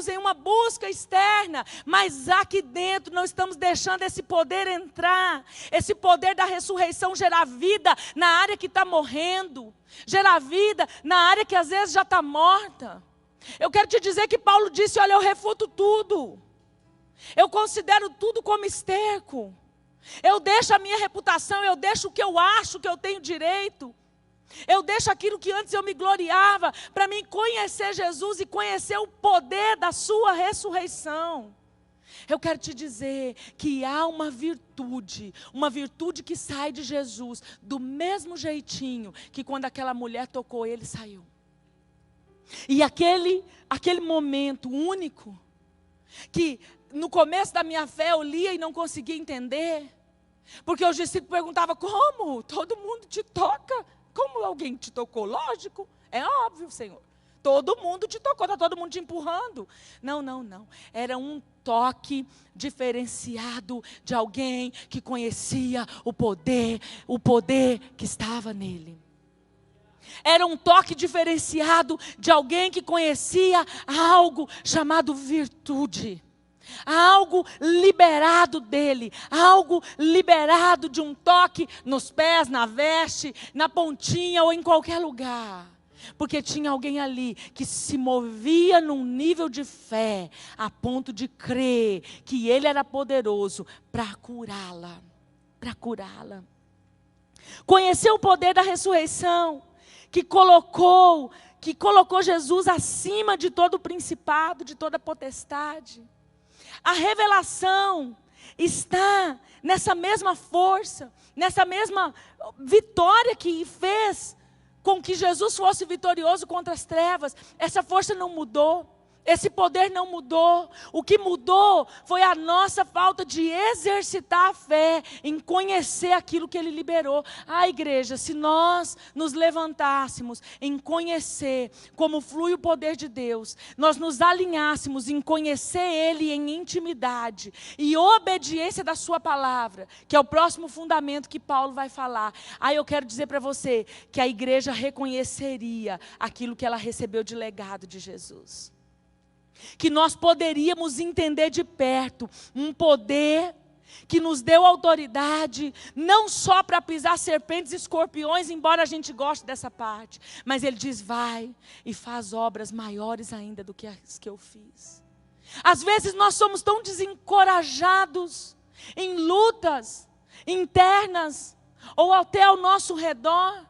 em uma busca externa, mas aqui dentro não estamos deixando esse poder entrar, esse poder da ressurreição gerar vida na área que está morrendo, gerar vida na área que às vezes já está morta. Eu quero te dizer que Paulo disse, olha, eu refuto tudo, eu considero tudo como esterco, eu deixo a minha reputação, eu deixo o que eu acho que eu tenho direito, eu deixo aquilo que antes eu me gloriava, para mim conhecer Jesus e conhecer o poder da sua ressurreição. Eu quero te dizer que há uma virtude que sai de Jesus, do mesmo jeitinho que quando aquela mulher tocou ele, saiu. E aquele momento único, que no começo da minha fé eu lia e não conseguia entender, porque os discípulos perguntavam, como? Todo mundo te toca? Como alguém te tocou? Lógico, é óbvio, Senhor. Todo mundo te tocou, está todo mundo te empurrando. Não. Era um toque diferenciado de alguém que conhecia o poder que estava nele. Era um toque diferenciado de alguém que conhecia algo chamado virtude. Algo liberado dele, algo liberado de um toque nos pés, na veste, na pontinha ou em qualquer lugar. Porque tinha alguém ali que se movia num nível de fé, a ponto de crer que ele era poderoso para curá-la. Conheceu o poder da ressurreição, que colocou Jesus acima de todo o principado, de toda potestade. A revelação está nessa mesma força, nessa mesma vitória que fez com que Jesus fosse vitorioso contra as trevas. Essa força não mudou, esse poder não mudou. O que mudou foi a nossa falta de exercitar a fé, em conhecer aquilo que Ele liberou. Ah, igreja, se nós nos levantássemos em conhecer como flui o poder de Deus, nós nos alinhássemos em conhecer Ele em intimidade e obediência da sua palavra, que é o próximo fundamento que Paulo vai falar. Eu quero dizer para você que a igreja reconheceria aquilo que ela recebeu de legado de Jesus. Que nós poderíamos entender de perto um poder que nos deu autoridade, não só para pisar serpentes e escorpiões, embora a gente goste dessa parte, mas Ele diz, vai e faz obras maiores ainda do que as que eu fiz. Às vezes nós somos tão desencorajados em lutas internas ou até ao nosso redor,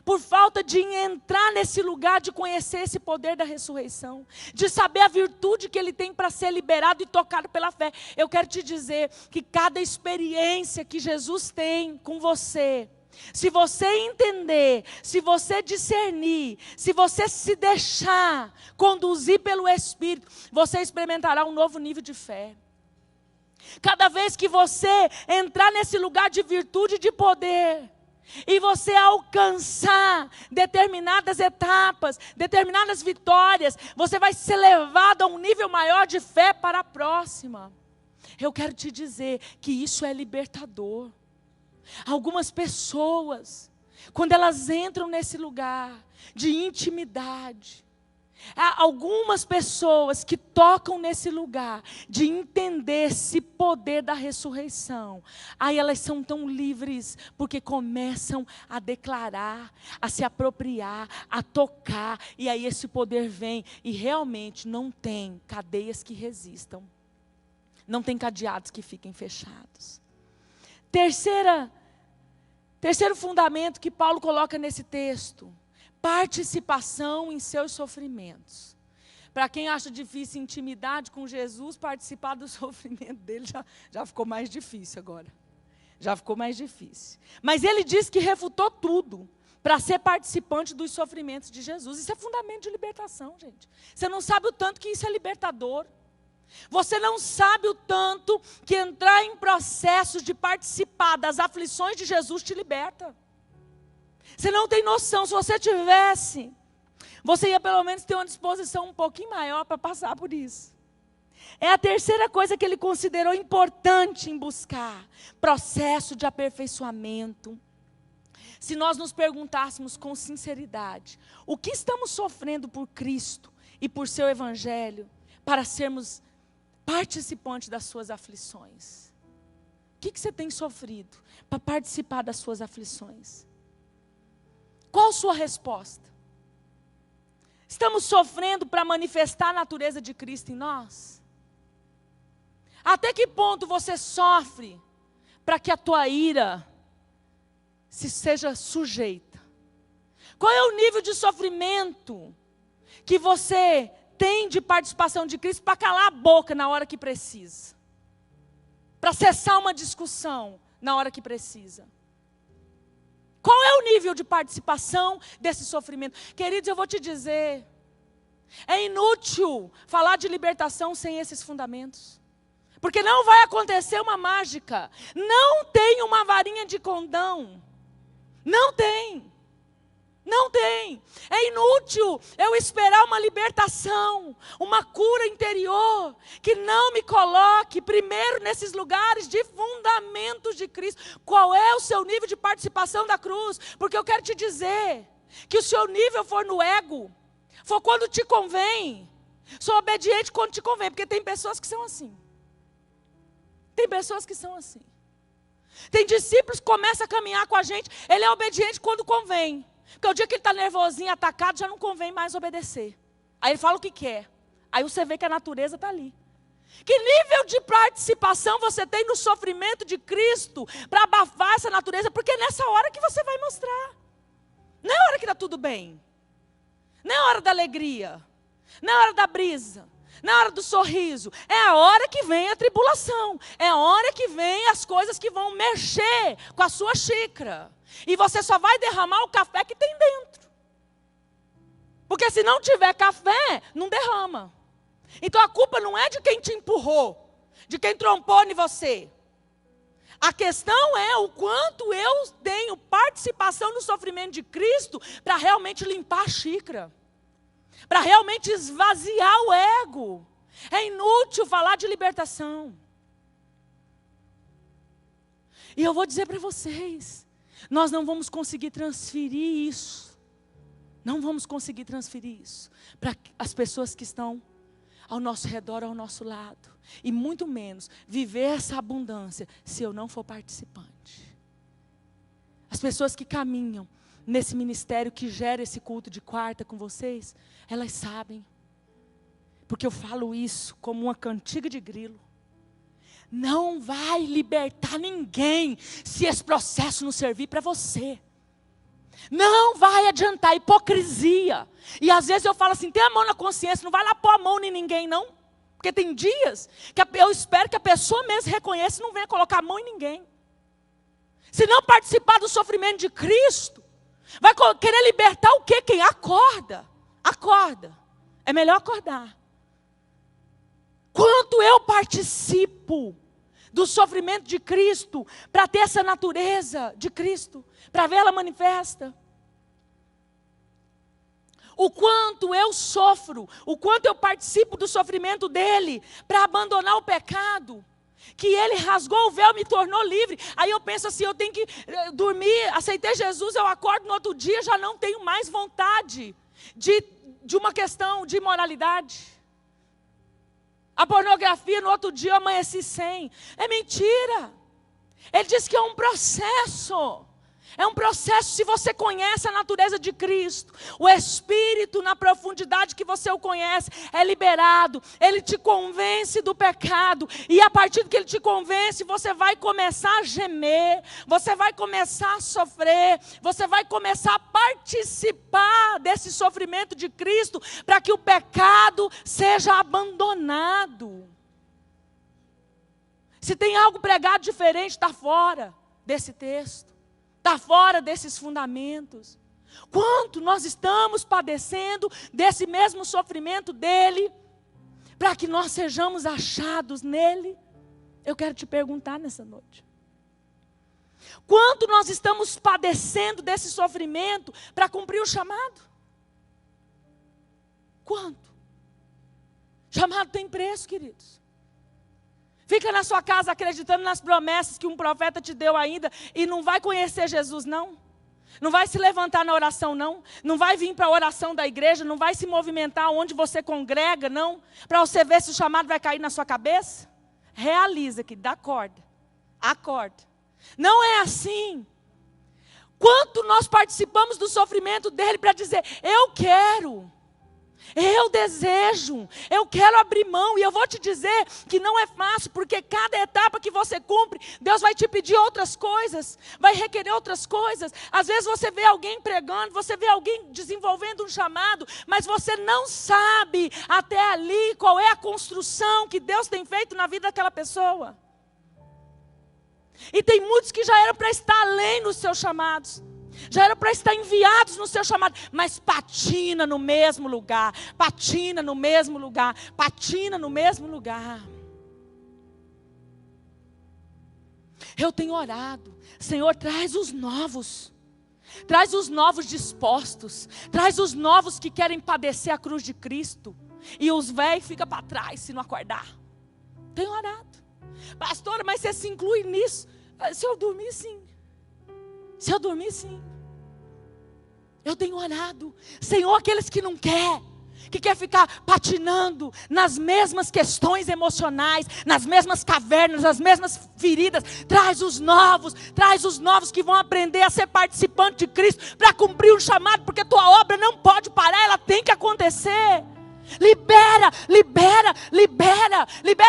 por falta de entrar nesse lugar, de conhecer esse poder da ressurreição, de saber a virtude que ele tem para ser liberado e tocado pela fé. Eu quero te dizer que cada experiência que Jesus tem com você, se você entender, se você discernir, se você se deixar conduzir pelo Espírito, você experimentará um novo nível de fé. Cada vez que você entrar nesse lugar de virtude e de poder, e você alcançar determinadas etapas, determinadas vitórias, você vai ser levado a um nível maior de fé para a próxima. Eu quero te dizer que isso é libertador. Algumas pessoas, quando elas entram nesse lugar de intimidade, há algumas pessoas que tocam nesse lugar de entender esse poder da ressurreição. Aí elas são tão livres, porque começam a declarar, a se apropriar, a tocar. E aí esse poder vem e realmente não tem cadeias que resistam. Não tem cadeados que fiquem fechados. Terceiro fundamento que Paulo coloca nesse texto: participação em seus sofrimentos. Para quem acha difícil intimidade com Jesus, participar do sofrimento dele já ficou mais difícil agora. Já ficou mais difícil. Mas ele diz que refutou tudo para ser participante dos sofrimentos de Jesus. Isso é fundamento de libertação, gente. Você não sabe o tanto que isso é libertador. Você não sabe o tanto que entrar em processos de participar das aflições de Jesus te liberta. Você não tem noção. Se você tivesse, você ia pelo menos ter uma disposição um pouquinho maior para passar por isso. É a terceira coisa que ele considerou importante em buscar: processo de aperfeiçoamento. Se nós nos perguntássemos com sinceridade, o que estamos sofrendo por Cristo e por seu Evangelho, para sermos participantes das suas aflições? O que você tem sofrido para participar das suas aflições? Qual a sua resposta? Estamos sofrendo para manifestar a natureza de Cristo em nós? Até que ponto você sofre para que a tua ira seja sujeita? Qual é o nível de sofrimento que você tem de participação de Cristo para calar a boca na hora que precisa? Para cessar uma discussão na hora que precisa? Qual é o nível de participação desse sofrimento? Queridos, eu vou te dizer, é inútil falar de libertação sem esses fundamentos. Porque não vai acontecer uma mágica. Não tem uma varinha de condão. Não tem. Não tem. É inútil eu esperar uma libertação, uma cura interior, que não me coloque primeiro nesses lugares de fundamentos de Cristo. Qual é o seu nível de participação da cruz? Porque eu quero te dizer que o seu nível for no ego, for quando te convém, sou obediente quando te convém, porque tem pessoas que são assim. Tem pessoas que são assim. Tem discípulos que começam a caminhar com a gente, ele é obediente quando convém. Porque o dia que ele está nervosinho, atacado, já não convém mais obedecer. Aí ele fala o que quer. Aí você vê que a natureza está ali. Que nível de participação você tem no sofrimento de Cristo para abafar essa natureza? Porque é nessa hora que você vai mostrar. Não é a hora que está tudo bem. Não é a hora da alegria. Não é a hora da brisa. Não é a hora do sorriso. É a hora que vem a tribulação. É a hora que vem as coisas que vão mexer com a sua xícara. E você só vai derramar o café que tem dentro. Porque se não tiver café, não derrama. Então a culpa não é de quem te empurrou, de quem trompou em você. A questão é o quanto eu tenho participação no sofrimento de Cristo para realmente limpar a xícara. Para realmente esvaziar o ego. É inútil falar de libertação. E eu vou dizer para vocês, nós não vamos conseguir transferir isso. Não vamos conseguir transferir isso para as pessoas que estão ao nosso redor, ao nosso lado. E muito menos viver essa abundância se eu não for participante. As pessoas que caminham nesse ministério que gera esse culto de quarta com vocês, elas sabem. porque eu falo isso como uma cantiga de grilo. Não vai libertar ninguém se esse processo não servir para você. Não vai adiantar, hipocrisia. E às vezes eu falo assim, tem a mão na consciência, não vai lá pôr a mão em ninguém não. Porque tem dias que eu espero que a pessoa mesmo reconheça e não venha colocar a mão em ninguém. Se não participar do sofrimento de Cristo, vai querer libertar o quê? Quem acorda. Acorda. É melhor acordar. Quanto eu participo do sofrimento de Cristo, para ter essa natureza de Cristo, para vê-la manifesta. O quanto eu sofro, o quanto eu participo do sofrimento dele, para abandonar o pecado, que ele rasgou o véu, me tornou livre. Aí eu penso assim, eu tenho que dormir, aceitei Jesus, eu acordo no outro dia, já não tenho mais vontade de uma questão de imoralidade. A pornografia, no outro dia eu amanheci sem. É mentira. Ele diz que é um processo. É um processo, se você conhece a natureza de Cristo, o Espírito na profundidade que você o conhece, é liberado, ele te convence do pecado, e a partir que ele te convence, você vai começar a gemer, você vai começar a sofrer, você vai começar a participar desse sofrimento de Cristo, para que o pecado seja abandonado. Se tem algo pregado diferente, está fora desse texto. Está fora desses fundamentos. Quanto nós estamos padecendo desse mesmo sofrimento dele, para que nós sejamos achados nele? Eu quero te perguntar nessa noite. Quanto nós estamos padecendo desse sofrimento para cumprir o chamado? Quanto? Chamado tem preço, queridos. Fica na sua casa acreditando nas promessas que um profeta te deu ainda e não vai conhecer Jesus, não. Não vai se levantar na oração, não. Não vai vir para a oração da igreja, não vai se movimentar onde você congrega, não. Para você ver se o chamado vai cair na sua cabeça. Realiza, que dá corda. Acorda. Não é assim. Quanto nós participamos do sofrimento dele para dizer, eu quero. Eu desejo, eu quero abrir mão, e eu vou te dizer que não é fácil, porque cada etapa que você cumpre, Deus vai te pedir outras coisas, vai requerer outras coisas. Às vezes você vê alguém pregando, você vê alguém desenvolvendo um chamado, mas você não sabe até ali qual é a construção que Deus tem feito na vida daquela pessoa. E tem muitos que já eram para estar além nos seus chamados. Já era para estar enviados no seu chamado, mas patina no mesmo lugar, patina no mesmo lugar, patina no mesmo lugar. Eu tenho orado, Senhor, traz os novos dispostos, traz os novos que querem padecer a cruz de Cristo, e os velhos ficam para trás se não acordar. Tenho orado, pastora, mas você se inclui nisso? Se eu dormir, sim. Se eu dormir, sim. Eu tenho orado. Senhor, aqueles que não quer ficar patinando nas mesmas questões emocionais, nas mesmas cavernas, nas mesmas feridas, traz os novos que vão aprender a ser participante de Cristo, para cumprir o chamado, porque a tua obra não pode parar, ela tem que acontecer. Libera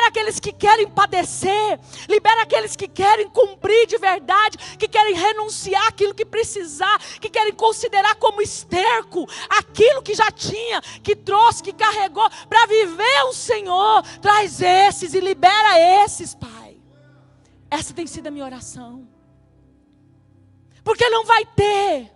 aqueles que querem padecer, libera aqueles que querem cumprir de verdade, que querem renunciar aquilo que precisar, que querem considerar como esterco aquilo que já tinha, que trouxe, que carregou, para viver o Senhor. Traz esses e libera esses, Pai. Essa tem sido a minha oração, porque não vai ter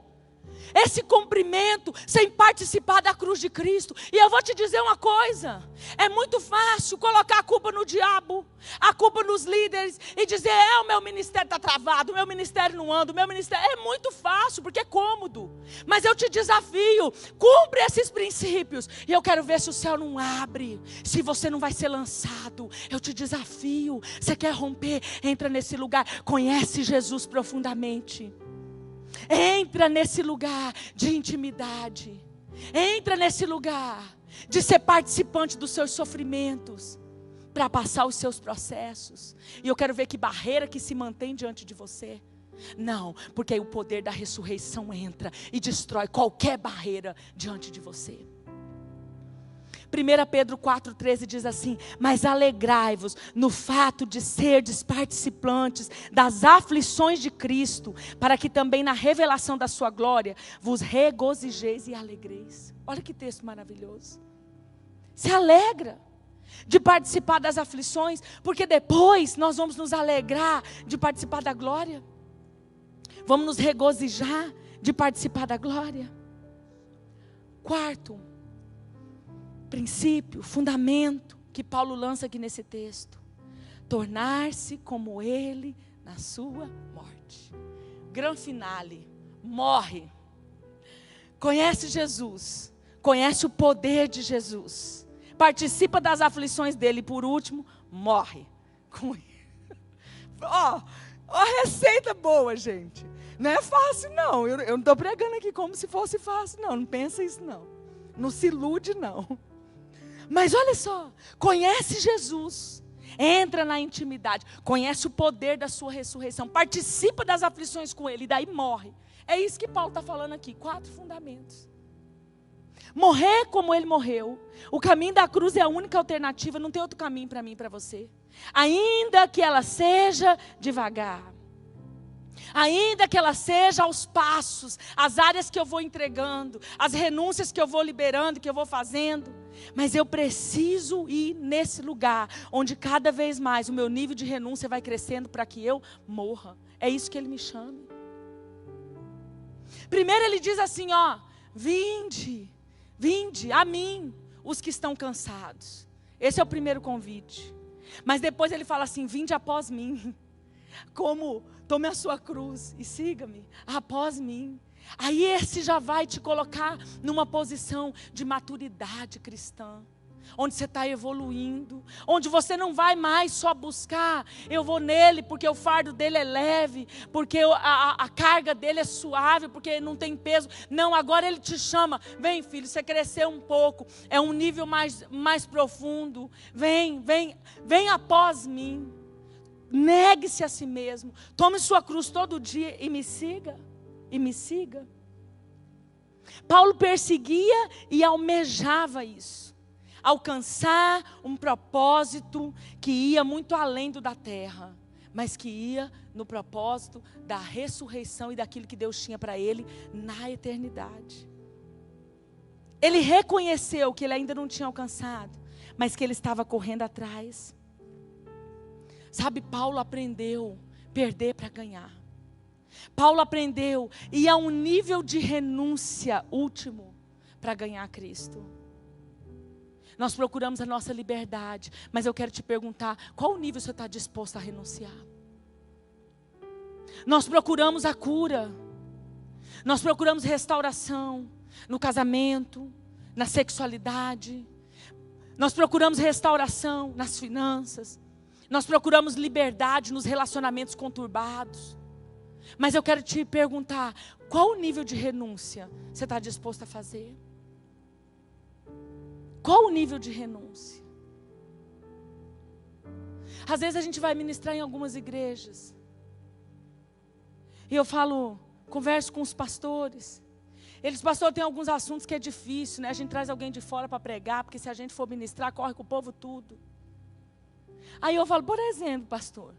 esse cumprimento sem participar da cruz de Cristo. E eu vou te dizer uma coisa, é muito fácil colocar a culpa no diabo, a culpa nos líderes, e dizer, o meu ministério está travado, o meu ministério não anda, o meu ministério... É muito fácil, porque é cômodo. Mas eu te desafio, cumpre esses princípios, e eu quero ver se o céu não abre, se você não vai ser lançado. Eu te desafio, você quer romper, entra nesse lugar, conhece Jesus profundamente. Entra nesse lugar de intimidade. Entra nesse lugar de ser participante dos seus sofrimentos, para passar os seus processos. E eu quero ver que barreira que se mantém diante de você. Não, porque aí o poder da ressurreição entra e destrói qualquer barreira diante de você. 1 Pedro 4,13 diz assim: mas alegrai-vos no fato de serdes participantes das aflições de Cristo, para que também na revelação da sua glória vos regozijeis e alegreis. Olha que texto maravilhoso. Se alegra de participar das aflições, porque depois nós vamos nos alegrar de participar da glória. Vamos nos regozijar de participar da glória. Quarto princípio, fundamento que Paulo lança aqui nesse texto: tornar-se como ele na sua morte. Gran finale, morre. Conhece Jesus, conhece o poder de Jesus, participa das aflições dele e por último, morre. Ó, a receita boa, gente. Não é fácil não, eu não estou pregando aqui como se fosse fácil não, não pensa isso não. Não se ilude não. Mas olha só, conhece Jesus, entra na intimidade, conhece o poder da sua ressurreição, participa das aflições com ele e daí morre. É isso que Paulo está falando aqui, 4 fundamentos. Morrer como ele morreu. O caminho da cruz é a única alternativa, não tem outro caminho para mim e para você. Ainda que ela seja devagar. Ainda que ela seja aos passos, as áreas que eu vou entregando, as renúncias que eu vou liberando, que eu vou fazendo. Mas eu preciso ir nesse lugar, onde cada vez mais o meu nível de renúncia vai crescendo para que eu morra. É isso que ele me chama. Primeiro ele diz assim, ó: vinde a mim, os que estão cansados. Esse é o primeiro convite. Mas depois ele fala assim: vinde após mim. Como tome a sua cruz e siga-me após mim. Aí esse já vai te colocar numa posição de maturidade cristã, onde você está evoluindo, onde você não vai mais só buscar, eu vou nele porque o fardo dele é leve, porque a carga dele é suave, porque não tem peso. Não, agora ele te chama: vem filho, você cresceu um pouco, é um nível mais profundo, vem após mim. Negue-se a si mesmo, tome sua cruz todo dia e me siga. Paulo perseguia e almejava isso, alcançar um propósito que ia muito além do da terra, mas que ia no propósito da ressurreição e daquilo que Deus tinha para ele na eternidade. Ele reconheceu que ele ainda não tinha alcançado, mas que ele estava correndo atrás. Sabe, Paulo aprendeu a perder para ganhar. Paulo aprendeu a ir a um nível de renúncia último para ganhar Cristo. Nós procuramos a nossa liberdade, mas eu quero te perguntar: qual o nível você está disposto a renunciar? Nós procuramos a cura, nós procuramos restauração no casamento, na sexualidade, nós procuramos restauração nas finanças, nós procuramos liberdade nos relacionamentos conturbados. Mas eu quero te perguntar: qual o nível de renúncia você está disposto a fazer? Qual o nível de renúncia? Às vezes a gente vai ministrar em algumas igrejas, e eu converso com os pastores. Eles, pastor, tem alguns assuntos que é difícil, né? A gente traz alguém de fora para pregar, porque se a gente for ministrar, corre com o povo tudo. Aí eu falo: por exemplo, pastor,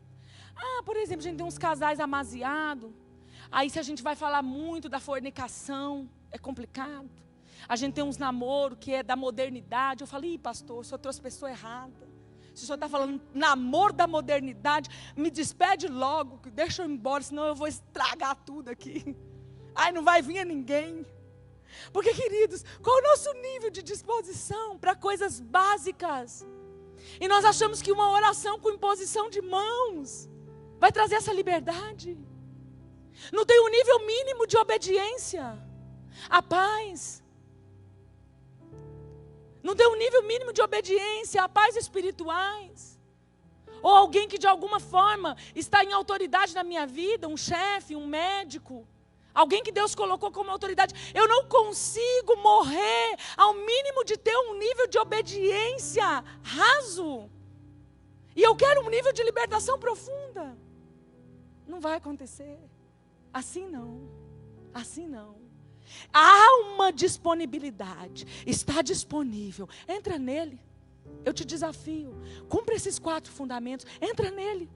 por exemplo, a gente tem uns casais amaziados. Aí se a gente vai falar muito da fornicação, é complicado. A gente tem uns namoros que é da modernidade. Eu falo: ih, pastor, o senhor trouxe a pessoa errada. Se o senhor está falando namoro da modernidade, me despede logo, deixa eu ir embora, senão eu vou estragar tudo aqui. Ai, não vai vir a ninguém. Porque, queridos, qual o nosso nível de disposição para coisas básicas? E nós achamos que uma oração com imposição de mãos vai trazer essa liberdade. Não tem um nível mínimo de obediência à paz. Não tem um nível mínimo de obediência à paz espirituais. Ou alguém que de alguma forma está em autoridade na minha vida, um chefe, um médico, alguém que Deus colocou como autoridade. Eu não consigo morrer ao mínimo de ter um nível de obediência raso. E eu quero um nível de libertação profunda. Não vai acontecer. Assim não. Há uma disponibilidade, está disponível, entra nele. Eu te desafio, cumpra esses 4 fundamentos, entra nele.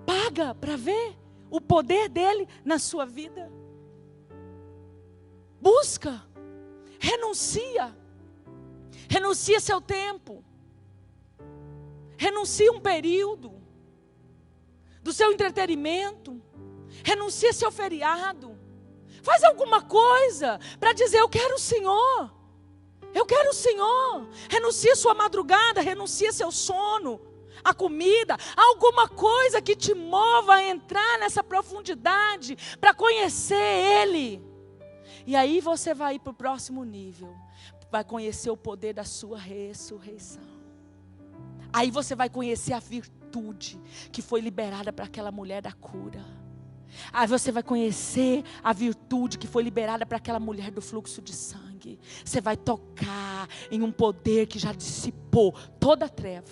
Paga para ver o poder dele na sua vida. Busca, renuncia seu tempo, renuncia um período do seu entretenimento, renuncia seu feriado, faz alguma coisa para dizer: eu quero o Senhor, eu quero o Senhor. Renuncia sua madrugada, renuncia seu sono, a comida, alguma coisa que te mova a entrar nessa profundidade para conhecer Ele. E aí você vai ir para o próximo nível, vai conhecer o poder da sua ressurreição. Aí você vai conhecer a virtude que foi liberada para aquela mulher da cura. Aí você vai conhecer a virtude que foi liberada para aquela mulher do fluxo de sangue. Você vai tocar em um poder que já dissipou toda a treva.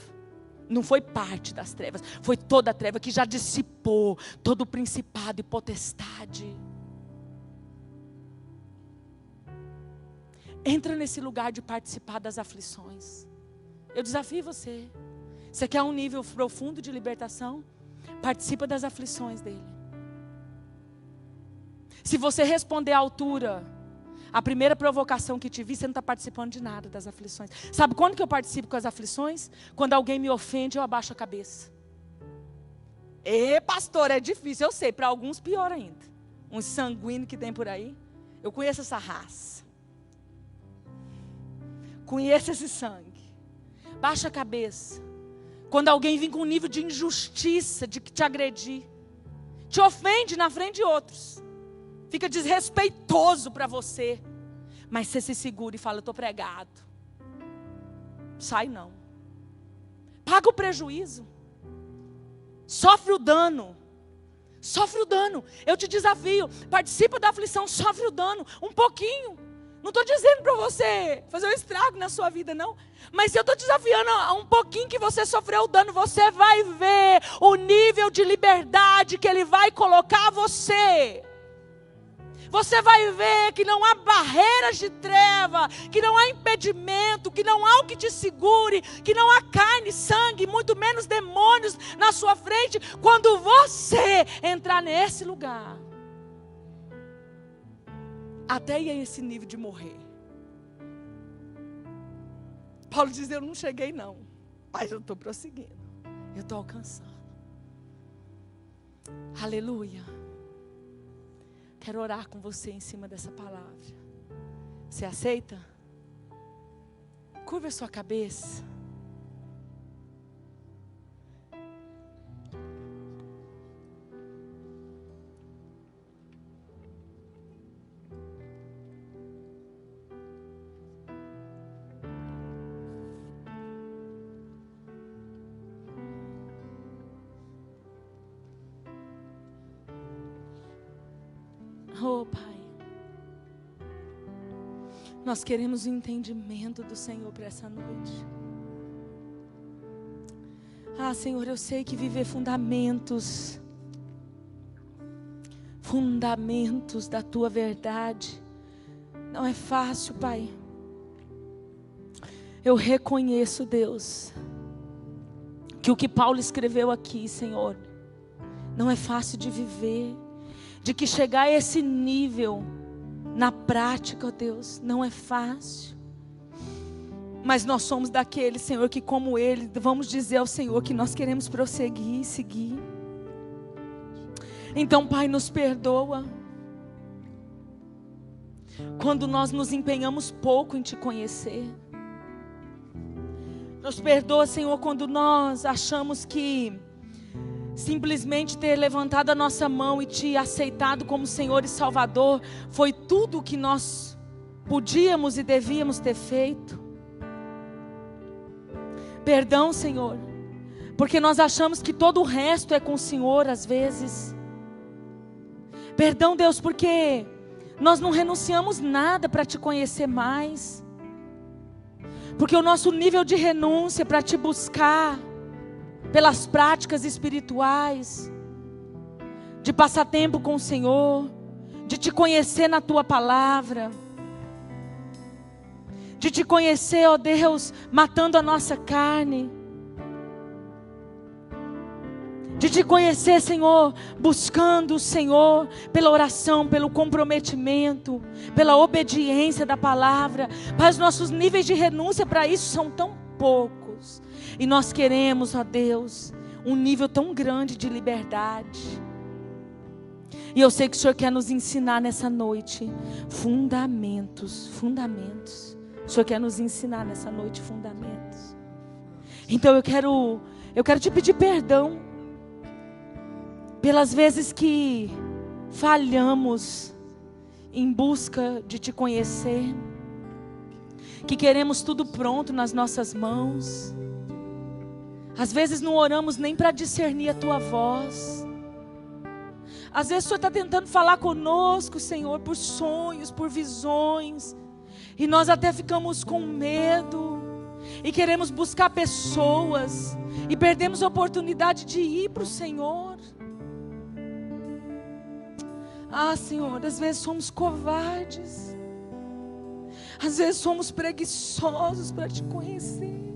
Não foi parte das trevas, foi toda a treva que já dissipou todo o principado e potestade. Entra nesse lugar de participar das aflições. Eu desafio você. Você quer um nível profundo de libertação? Participa das aflições dele. Se você responder à altura, a primeira provocação que te vi, você não está participando de nada das aflições. Sabe quando que eu participo com as aflições? Quando alguém me ofende, eu abaixo a cabeça. Pastor, é difícil, eu sei. Para alguns, pior ainda. Um sanguíneo que tem por aí. Eu conheço essa raça. Conheço esse sangue. Baixa a cabeça. Quando alguém vem com um nível de injustiça, de te agredir, te ofende na frente de outros, fica desrespeitoso para você, mas você se segura e fala: eu estou pregado. Sai não. Paga o prejuízo. Sofre o dano. Sofre o dano. Eu te desafio, participa da aflição, sofre o dano, um pouquinho. Não estou dizendo para você fazer um estrago na sua vida, não. Mas eu estou desafiando a um pouquinho que você sofreu o dano. Você vai ver o nível de liberdade que Ele vai colocar você. Você vai ver que não há barreiras de treva, que não há impedimento, que não há o que te segure, que não há carne, sangue, muito menos demônios na sua frente. Quando você entrar nesse lugar, até ir a esse nível de morrer. Paulo diz: eu não cheguei não, mas eu estou prosseguindo, eu estou alcançando. Aleluia. Quero orar com você em cima dessa palavra. Você aceita? Curva a sua cabeça. Oh, Pai, nós queremos o entendimento do Senhor para essa noite. Senhor, eu sei que viver fundamentos da Tua verdade não é fácil, Pai. Eu reconheço, Deus, que o que Paulo escreveu aqui, Senhor, não é fácil de viver. De que chegar a esse nível na prática, ó Deus, não é fácil. Mas nós somos daqueles, Senhor, que como Ele, vamos dizer ao Senhor que nós queremos prosseguir e seguir. Então, Pai, nos perdoa quando nós nos empenhamos pouco em Te conhecer. Nos perdoa, Senhor, quando nós achamos que simplesmente ter levantado a nossa mão e Te aceitado como Senhor e Salvador foi tudo o que nós podíamos e devíamos ter feito. Perdão, Senhor, porque nós achamos que todo o resto é com o Senhor às vezes. Perdão, Deus, porque nós não renunciamos nada para Te conhecer mais. Porque o nosso nível de renúncia para Te buscar pelas práticas espirituais, de passar tempo com o Senhor, de te conhecer na tua palavra, de te conhecer, ó Deus, matando a nossa carne, de te conhecer, Senhor, buscando o Senhor pela oração, pelo comprometimento, pela obediência da palavra. Pai, os nossos níveis de renúncia para isso são tão poucos, e nós queremos, ó Deus, um nível tão grande de liberdade. E eu sei que o Senhor quer nos ensinar nessa noite fundamentos. O Senhor quer nos ensinar nessa noite fundamentos. Então eu quero te pedir perdão pelas vezes que falhamos em busca de te conhecer, que queremos tudo pronto nas nossas mãos. Às vezes não oramos nem para discernir a tua voz. Às vezes o Senhor está tentando falar conosco, Senhor, por sonhos, por visões, e nós até ficamos com medo, e queremos buscar pessoas, e perdemos a oportunidade de ir para o Senhor. Ah, Senhor, às vezes somos covardes, às vezes somos preguiçosos para te conhecer.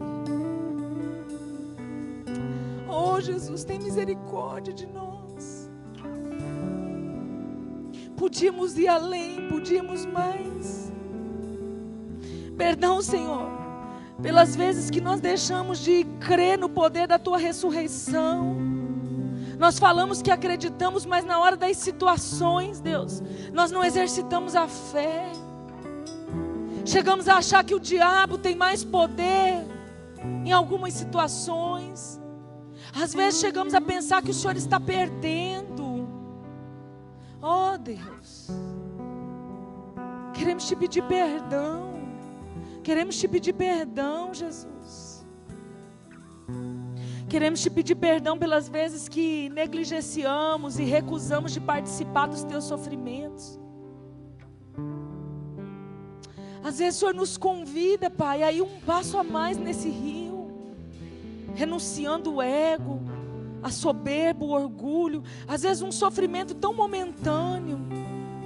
Oh, Jesus, tem misericórdia de nós. Podíamos ir além, podíamos mais. Perdão, Senhor, pelas vezes que nós deixamos de crer no poder da tua ressurreição. Nós falamos que acreditamos, mas na hora das situações, Deus, nós não exercitamos a fé. Chegamos a achar que o diabo tem mais poder em algumas situações. Às vezes chegamos a pensar que o Senhor está perdendo. Oh Deus, queremos te pedir perdão. Queremos te pedir perdão, Jesus. Queremos te pedir perdão pelas vezes que negligenciamos e recusamos de participar dos teus sofrimentos. Às vezes o Senhor nos convida, Pai, a ir um passo a mais nesse rio, renunciando o ego, a soberba, o orgulho. Às vezes um sofrimento tão momentâneo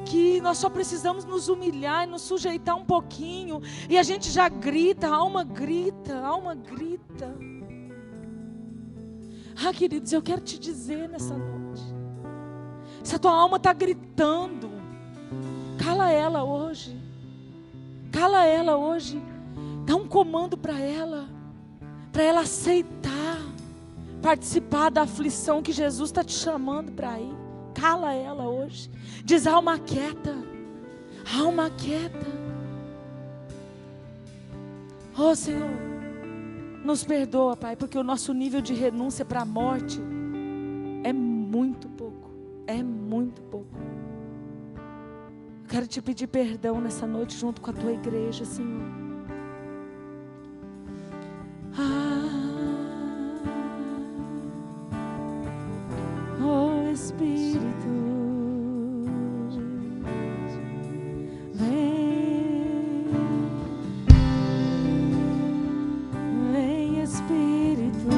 que nós só precisamos nos humilhar e nos sujeitar um pouquinho, e a gente já grita, a alma grita, a alma grita. Ah, queridos, eu quero te dizer nessa noite, se a tua alma está gritando, cala ela hoje. Cala ela hoje. Dá um comando para ela aceitar participar da aflição que Jesus está te chamando para ir. Cala ela hoje. Diz: alma quieta, alma quieta. Oh Senhor, nos perdoa, Pai, porque o nosso nível de renúncia para a morte é muito pouco. É muito pouco. Eu quero te pedir perdão nessa noite junto com a tua igreja, Senhor. Oh Espírito, vem Espírito,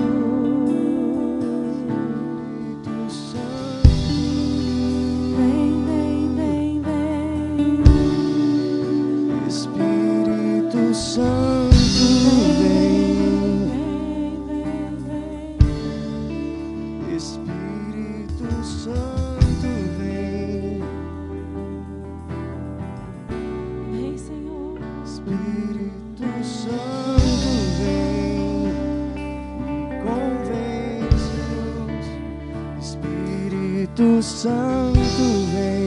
Espírito Santo, Espírito Santo, vem Senhor. Espírito Santo, vem, convence-nos. Espírito Santo, vem.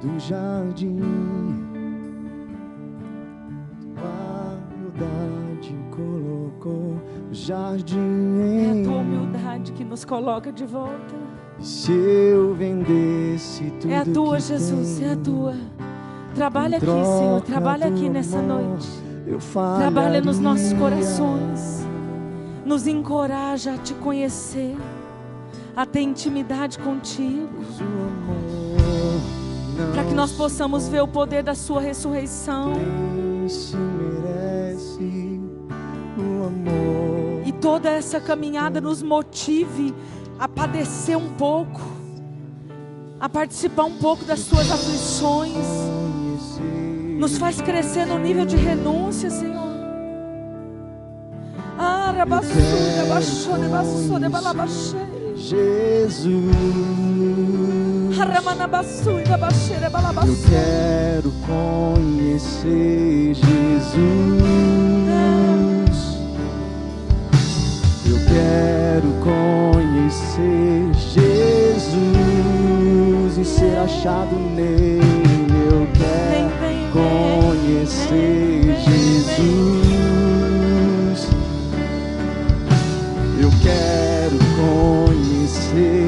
Do jardim, tua humildade colocou o jardim É em a tua humildade que nos coloca de volta. E se eu vendesse tudo É a tua, que Jesus, tenho, é a tua. Trabalha em aqui, Senhor, troca trabalha aqui do nessa amor, noite. eu Trabalha nos nossos falharia. corações. Nos encoraja a te conhecer, a ter intimidade contigo, Pois o amor para que nós possamos ver o poder da sua ressurreição. nem se merece toda essa caminhada nos motive a padecer um pouco, a participar um pouco das tuas aflições. Nos faz crescer no nível de renúncia, Senhor. Jesus, eu quero conhecer Jesus. Eu quero conhecer Jesus e ser achado nele. Eu quero conhecer Jesus. Eu quero conhecer